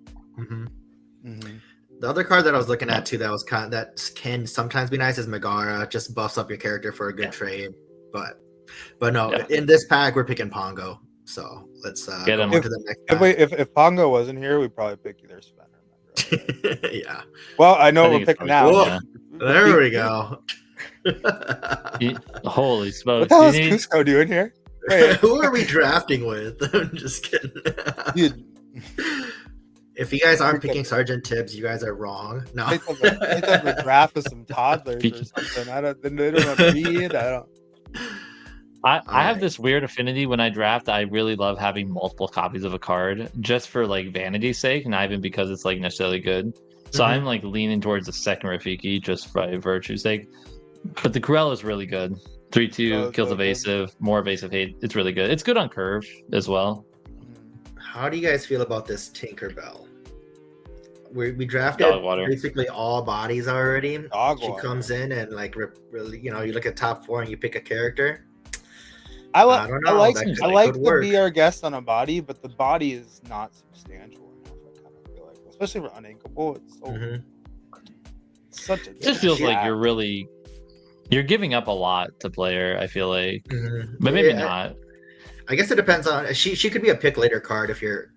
The other card that I was looking at too that can sometimes be nice is Megara. Just buffs up your character for a good trade. But no, in this pack we're picking Pongo. So let's
get him
on to the next pack.
If Pongo wasn't here, we'd probably pick either Sven.
Yeah.
Well, I know what we're picking now.
Yeah. There we go.
Holy smokes!
What the hell is Cusco doing here? Wait.
Who are we drafting with? I'm just kidding.
Dude.
If you guys aren't picking Sergeant Tibbs, you guys are wrong. No.
They have a draft with some toddlers or something. They don't have to read.
I have this weird affinity when I draft. I really love having multiple copies of a card just for like vanity's sake, not even because it's like necessarily good. So I'm like leaning towards the second Rafiki just by virtue's sake. But the Cruella is really good. 3/2 kills evasive, more evasive hate. It's really good. It's good on curve as well.
How do you guys feel about this Tinkerbell? We drafted basically all bodies already. She comes in and like really, you look at top 4 and you pick a character.
I like to be our guest on a body, but the body is not substantial enough. I kind of feel like, especially for uninkable, it's so such a.
It just feels like you're giving up a lot to player. I feel like, but maybe not.
I guess it depends on she could be a pick later card if you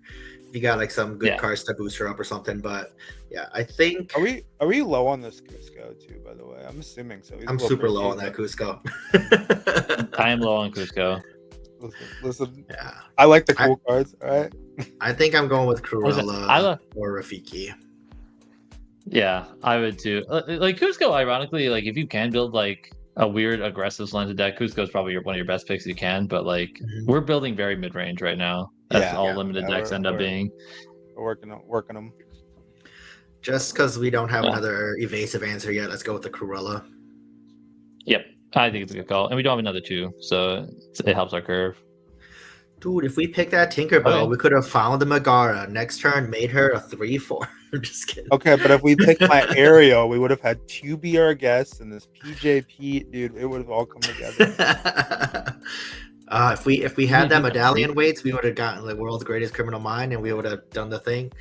got like some good cards to boost her up or something. But yeah, I think
are we low on this Cusco too? By the way, I'm assuming so.
I'm super low on that Cusco.
I am low on Cusco.
Listen. Yeah, I like the cool cards. All right.
I think I'm going with Cruella or Rafiki.
Yeah, I would too. Like Cusco, ironically, like if you can build like a weird aggressive slanted deck, Cusco is probably one of your best picks you can. But like we're building very mid range right now. That's all limited decks end up being.
We're working them.
Just because we don't have another evasive answer yet, let's go with the Cruella.
Yep, I think it's a good call, and we don't have another 2, so it helps our curve.
Dude, if we pick that Tinkerbell, we could have found the Megara. Next turn, made her a 3/4. I'm just kidding.
Okay, but if we picked my Ariel, we would have had 2 BR guests and this PJP, dude. It would have all come together.
If we had that medallion weights, we would have gotten the world's greatest criminal mind, and we would have done the thing.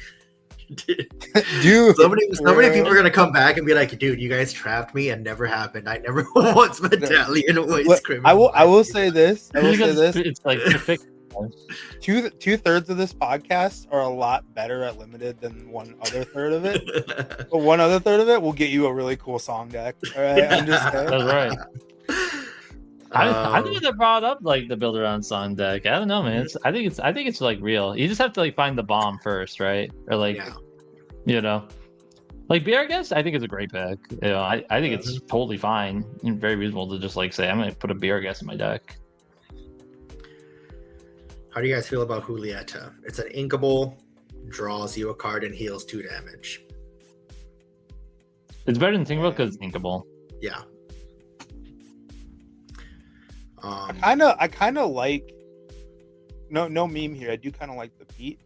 Dude,
so many people are gonna come back and be like, "Dude, you guys trapped me, and never happened. I never once medallion weights criminal."
I will say this.
It's like perfect.
2/3 of this podcast are a lot better at limited than 1/3 of it. But 1/3 of it will get you a really cool song deck. All right, I'm just saying.
That's right. I think they brought up like the build around song deck. I don't know, man. I think it's like real. You just have to like find the bomb first, right? Or like, like BR guess. I think it's a great pick. I think it's totally fine and very reasonable to just like say I'm gonna put a BR guess in my deck.
How do you guys feel about Julieta? It's an inkable, draws you a card and heals 2 damage.
It's better than Tinkerbell because it's inkable.
Yeah.
I kind of like no meme here. I do kind of like the beat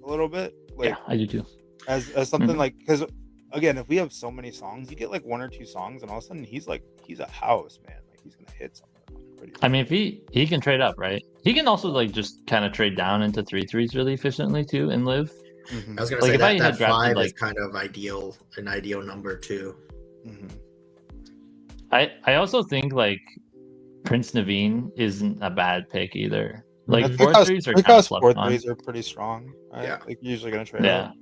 a little bit. Like,
yeah, I do too.
As something like, because again, if we have so many songs, you get like 1 or 2 songs, and all of a sudden he's a house, man. Like he's gonna hit something.
I mean, if he can trade up, right? He can also like just kind of trade down into 3/3s really efficiently too and live.
I was gonna
Like,
say
if I
that
had drafted,
5 is
like-
kind of an ideal number too.
I also think like Prince Naveen isn't a bad pick either. Like
Mhm.
4/3s are kind of slept on.
4/3s are pretty strong. Right?
Yeah.
Like you're usually gonna trade
Yeah,
up.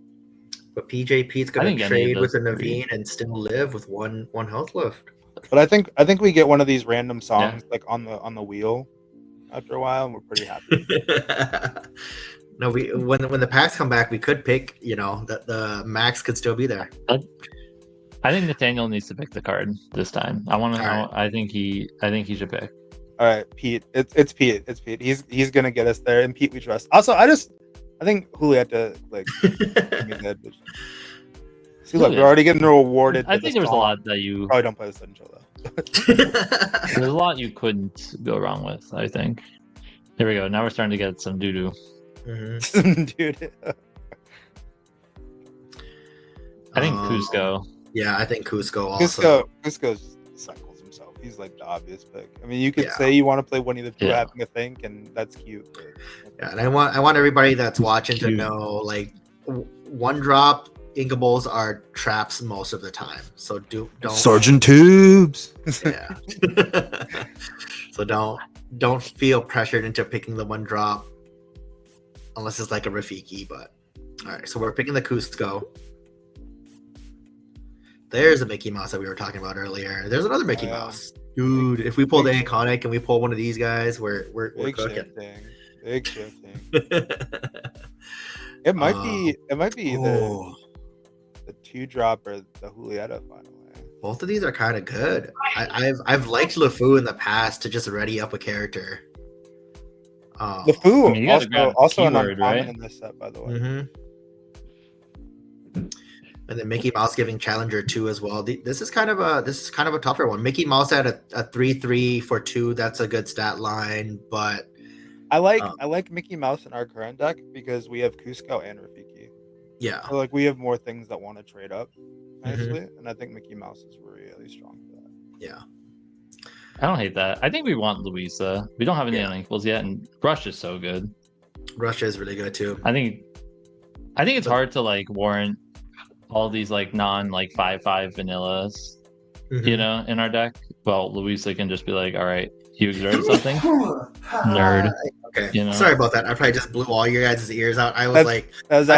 But PJP's
I
gonna
think any of
trade with
those
a
three.
Naveen and still live with one health left.
But I think we get one of these random songs like on the wheel after a while, and we're pretty happy.
No, when the packs come back, we could pick. That the max could still be there.
I think Nathaniel needs to pick the card this time.
Alright.
I think he should pick.
All right, Pete. It's Pete. It's Pete. He's gonna get us there, and Pete we trust. Also, I think Julieta like give me the advision. See, look, we're already getting rewarded.
I think there was a lot that you
probably don't play this intro though.
there's a lot you couldn't go wrong with. I think. Here we go. Now we're starting to get some doo doo.
Dude.
I think Cusco.
Yeah, I think Cusco also.
Cusco just cycles himself. He's like the obvious pick. I mean, you could say you want to play Winnie the Pooh having a think, and that's cute. But...
Yeah, and I want everybody that's watching to know, like, one drop Inkables are traps most of the time. So don't
Sergeant Tubes.
Yeah. So don't feel pressured into picking the one drop unless it's like a Rafiki. But all right, so we're picking the Cusco. There's a Mickey Mouse that we were talking about earlier. There's another Mickey Mouse. Dude, if we pull the iconic and we pull one of these guys, we're cooking.
Big shifting. It might be either the 2-drop or the Julieta finally.
Both of these are kind of good. I've liked LeFou in the past to just ready up a character.
LeFou also an uncommon
right?
in this set, by the way.
Mm-hmm. And then Mickey Mouse giving Challenger 2 as well. This is kind of a tougher one. Mickey Mouse had a 3/3 for 2. That's a good stat line, but
I like Mickey Mouse in our current deck because we have Cusco and Rafiki.
Yeah.
So like we have more things that want to trade up nicely, and I think Mickey Mouse is really strong for that.
Yeah.
I don't hate that. I think we want Louisa. We don't have any unequals yet, and Rush is so good.
Rush is really good too.
I think it's hard to like warrant all these like non like 5/5 vanillas, you know, in our deck. Well, Louisa can just be like, all right, you exerted something, nerd.
Okay,
you know?
Sorry about that. I probably just blew all your guys' ears out. I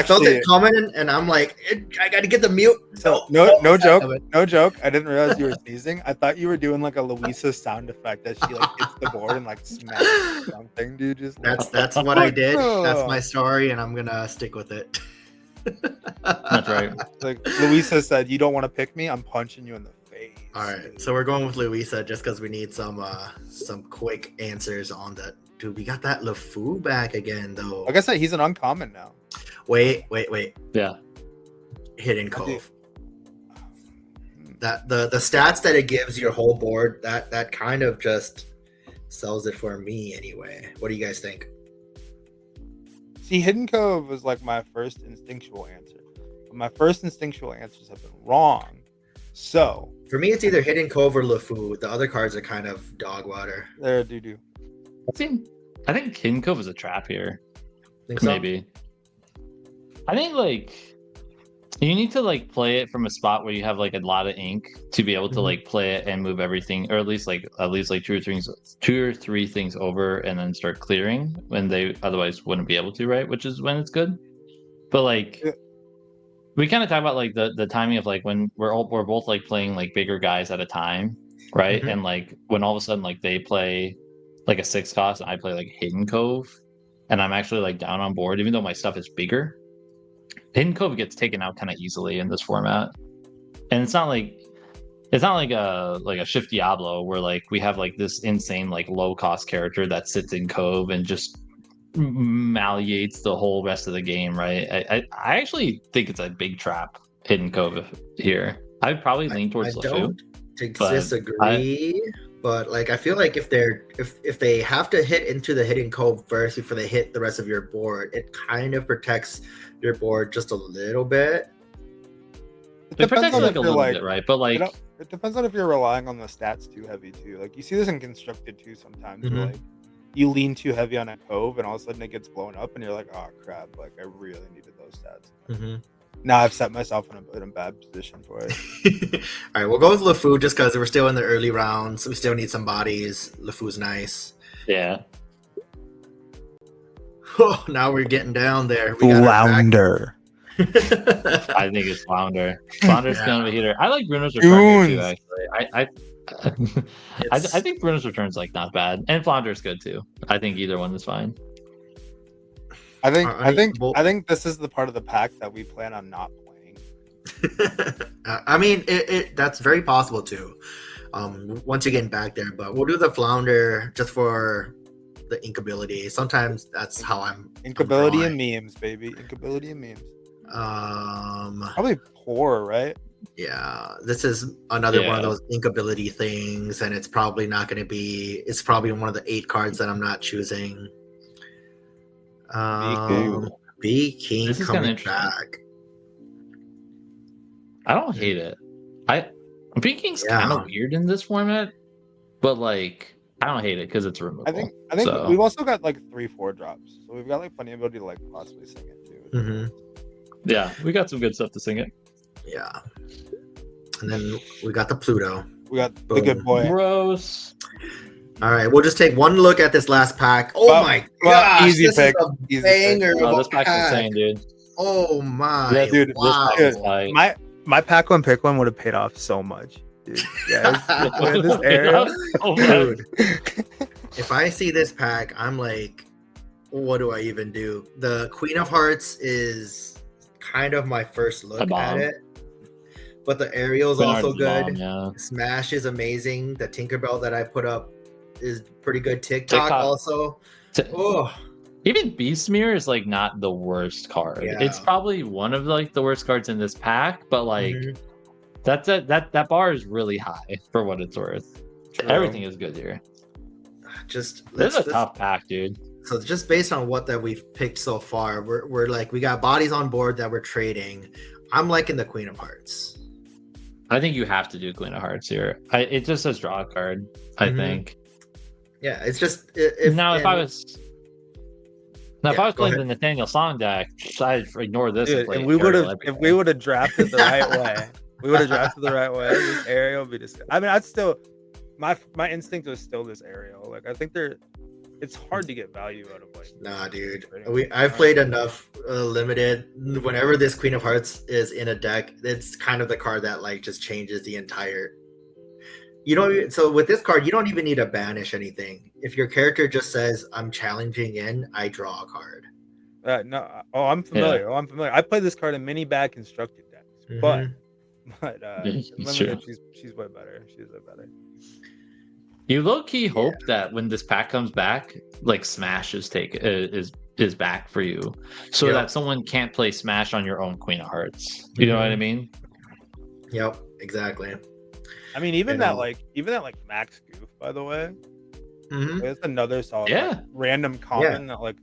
felt it coming, and I'm like, I got to get the mute.
So no joke. I didn't realize you were sneezing. I thought you were doing like a Louisa sound effect that she like hits the board and like smacks something, dude. Just
that's what I did. That's my story, and I'm gonna stick with it.
That's right.
Like Louisa said, you don't want to pick me, I'm punching you in the face.
All right, so we're going with Louisa just because we need some quick answers on that. Dude, we got that LeFou back again though.
Like I said, he's an uncommon now.
Wait.
Yeah.
Hidden Cove. That the stats that it gives your whole board, that kind of just sells it for me anyway. What do you guys think?
See, Hidden Cove was like my first instinctual answer. But my first instinctual answers have been wrong. So
for me, it's either Hidden Cove or LeFou. The other cards are kind of dog water.
They're doo-doo.
I think Hidden Cove is a trap here.
Think so?
Maybe. I think like you need to like play it from a spot where you have like a lot of ink to be able to like play it and move everything, or at least like two or three things over and then start clearing when they otherwise wouldn't be able to, right? Which is when it's good. But like we kind of talk about like the timing of like when we're both like playing like bigger guys at a time, right? And like when all of a sudden like they play like a 6 cost and I play like Hidden Cove and I'm actually like down on board, even though my stuff is bigger. Hidden Cove gets taken out kind of easily in this format, and it's not like a Shift Diablo where like we have like this insane like low cost character that sits in Cove and just malleates the whole rest of the game, right? I actually think it's a big trap, Hidden Cove here. I'd probably lean towards LeFou.
I don't disagree, but like I feel like if they have to hit into the Hidden Cove first before they hit the rest of your board, it kind of protects your board just a little bit.
It depends on
like a little bit, right? But like
it depends on if you're relying on the stats too heavy too. Like you see this in Constructed too sometimes. Where, like you lean too heavy on a cove, and all of a sudden it gets blown up, and you're like, oh crap! Like I really needed those stats.
Mm-hmm.
Now I've set myself in a bad position for it.
All right, we'll go with LeFou just because we're still in the early rounds. We still need some bodies. LeFou's nice.
Yeah.
Oh, now we're getting down there. We got
Flounder.
I think it's Flounder. Flounder's kind of a heater. I like Bruno's return here too, actually. I think Bruno's return's like not bad, and Flounder's good too. I think either one is fine.
I think this is the part of the pack that we plan on not playing.
I mean, that's very possible too. Once you get back there, but we'll do the Flounder just for the inkability. Sometimes that's how I'm.
Inkability and memes, baby. Inkability and memes. Probably poor, right?
Yeah, this is another one of those inkability things, and it's probably not going to be. It's probably one of the 8 cards that I'm not choosing. B King coming back.
I don't hate it. B King's kind of weird in this format, but like I don't hate it because it's removable.
I think we've also got like 3-4 drops, so we've got like plenty of ability to like possibly sing it too.
Mm-hmm.
Yeah, we got some good stuff to sing it.
Yeah, and then we got the Pluto.
We got the good boy.
Gross.
All right, we'll just take one look at this last pack. Oh my gosh,
easy pick.
Easy banger.
This pack's insane, dude.
Oh my,
yeah, dude.
Wow.
My pack one pick one would have paid off so much, dude. Yeah, this area.
Dude, if I see this pack, I'm like, what do I even do? The Queen of Hearts is kind of my first look at it. But the aerial is also good. Smash is amazing. The Tinkerbell that I put up is pretty good. TikTok. Also.
Even Beastmere is like not the worst card.
Yeah.
It's probably one of like the worst cards in this pack, but like that bar is really high for what it's worth. True. Everything is good here. This is a tough pack, dude.
So just based on what that we've picked so far, we're like we got bodies on board that we're trading. I'm liking the Queen of Hearts.
I think you have to do Queen of Hearts here. It just says draw a card, I think.
Yeah, it's just
if I was playing the Nathaniel Song deck, I'd ignore this.
Dude, and we would have drafted the right way. This aerial would be just. I mean, I'd still. My instinct was still this aerial. Like I think it's hard to get value out of like. Nah,
dude. I've played enough limited. Whenever this Queen of Hearts is in a deck, it's kind of the card that like just changes the entire. So with this card, you don't even need to banish anything. If your character just says, "I'm challenging in," I draw a card.
I'm familiar. I played this card in mini bag constructed decks, but she's way better. She's way better.
You low key hope that when this pack comes back, like Smash is back for you, so that someone can't play Smash on your own Queen of Hearts. You know what I mean?
Yep, exactly.
I mean, even that Max Goof, by the way, it's another solid random common that like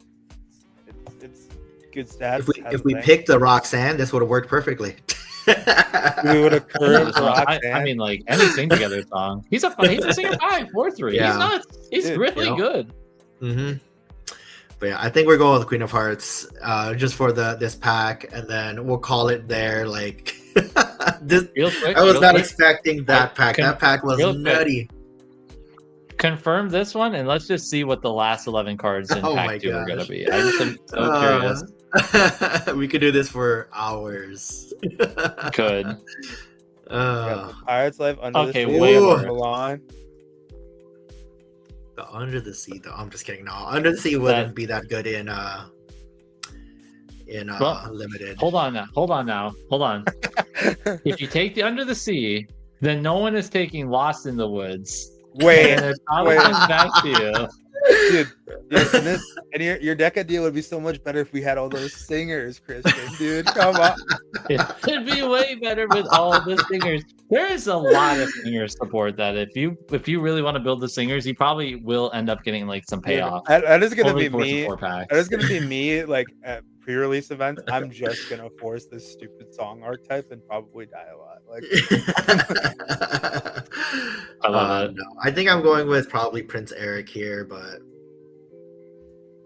it's good stats.
If we picked the Roxanne, this would have worked perfectly.
We would have curved Roxanne.
I mean, like any Sing Together song. He's a singer 5/4/3. Yeah. He's nuts. He's really good.
But yeah, I think we're going with Queen of Hearts just for this pack, and then we'll call it there. Like I was not expecting that pack. That pack was nutty.
Confirm this one, and let's just see what the last 11 cards in pack 2 are going to be. I just am so curious.
We could do this for hours.
Could.
Pirates Life Under the Sea.
Milan.
The Under the Sea, though. I'm just kidding. No, Under the Sea wouldn't be that good in limited.
Hold on now. If you take the Under the Sea, then no one is taking Lost in the Woods.
Wait,
and it probably comes back to you.
Dude, your deck idea would be so much better if we had all those singers, Christian. Dude, come on.
It'd be way better with all the singers. There is a lot of singer support that if you really want to build the singers, you probably will end up getting like some payoff.
That is gonna be me. That is gonna be me. Like at pre-release events, I'm just gonna force this stupid song archetype and probably die a lot. Like,
I love it.
No. I think I'm going with probably Prince Eric here, but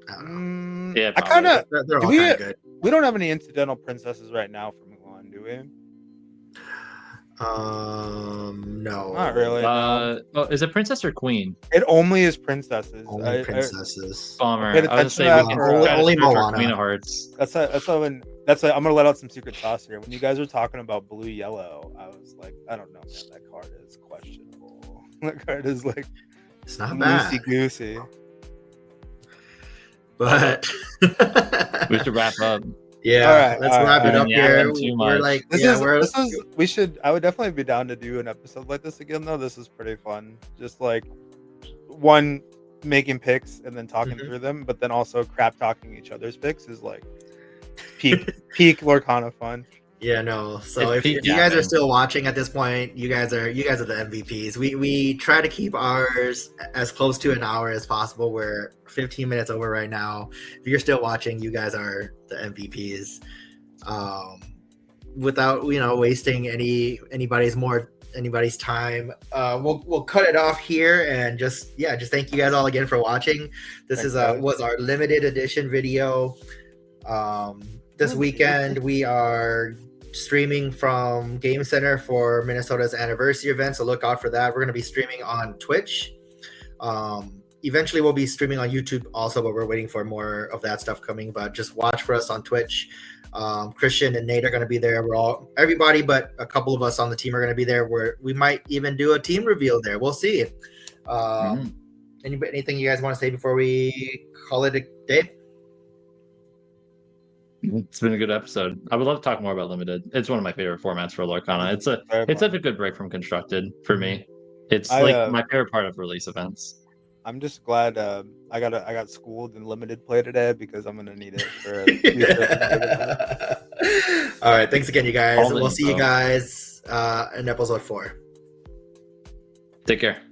I don't know.
Yeah,
I kind of.
They're all kind of good.
We don't have any incidental princesses right now from Mulan, do we?
No.
Not really. No.
Oh, is it princess or queen?
It only is princesses.
Only princesses.
Bummer.
paid
I was
attention
gonna
to
say we
that
can
for,
try to
only
search our
Moana.
Queen of Hearts.
I'm gonna let out some secret sauce here. When you guys were talking about blue yellow, I was like, I don't know, man. That card is questionable. That card is like
It's not
loosey
bad.
goosey.
But
We should wrap up.
yeah,
All right,
let's
all
wrap
right,
it
all
up
right.
here.
Yeah, too
We're
much.
like,
This
yeah,
is
we're
this is we should. I would definitely be down to do an episode like this again, though. This is pretty fun. Just like one making picks and then talking
Mhm.
through them, but then also crap talking each other's picks is like peak Lorcana fun.
yeah, no. So
It's
if
peak
you guys are
yapping.
still watching at this point, you guys are the MVPs. We try to keep ours as close to an hour as possible. We're 15 minutes over right now. If you're still watching, you guys are the MVPs. Without wasting anybody's time, we'll cut it off here and just thank you guys all again for watching. This
Thanks, guys.
was our limited edition video. This weekend we are streaming from Game Center for Minnesota's anniversary event, so look out for that. We're going to be streaming on Twitch. Eventually we'll be streaming on YouTube also, but we're waiting for more of that stuff coming. But just watch for us on Twitch. Christian and Nate are going to be there. Everybody but a couple of us on the team are going to be there. We might even do a team reveal there. We'll see. Anything you guys want to say before we call it a day?
It's been a good episode. I would love to talk more about limited. It's one of my favorite formats for Lorcana. It's such a good break from constructed for me. It's like my favorite part of release events.
I'm just glad I got schooled in limited play today because I'm gonna need it for future.
All right, thanks again, you guys.
All
We'll see you
info.
guys in episode 4.
Take care.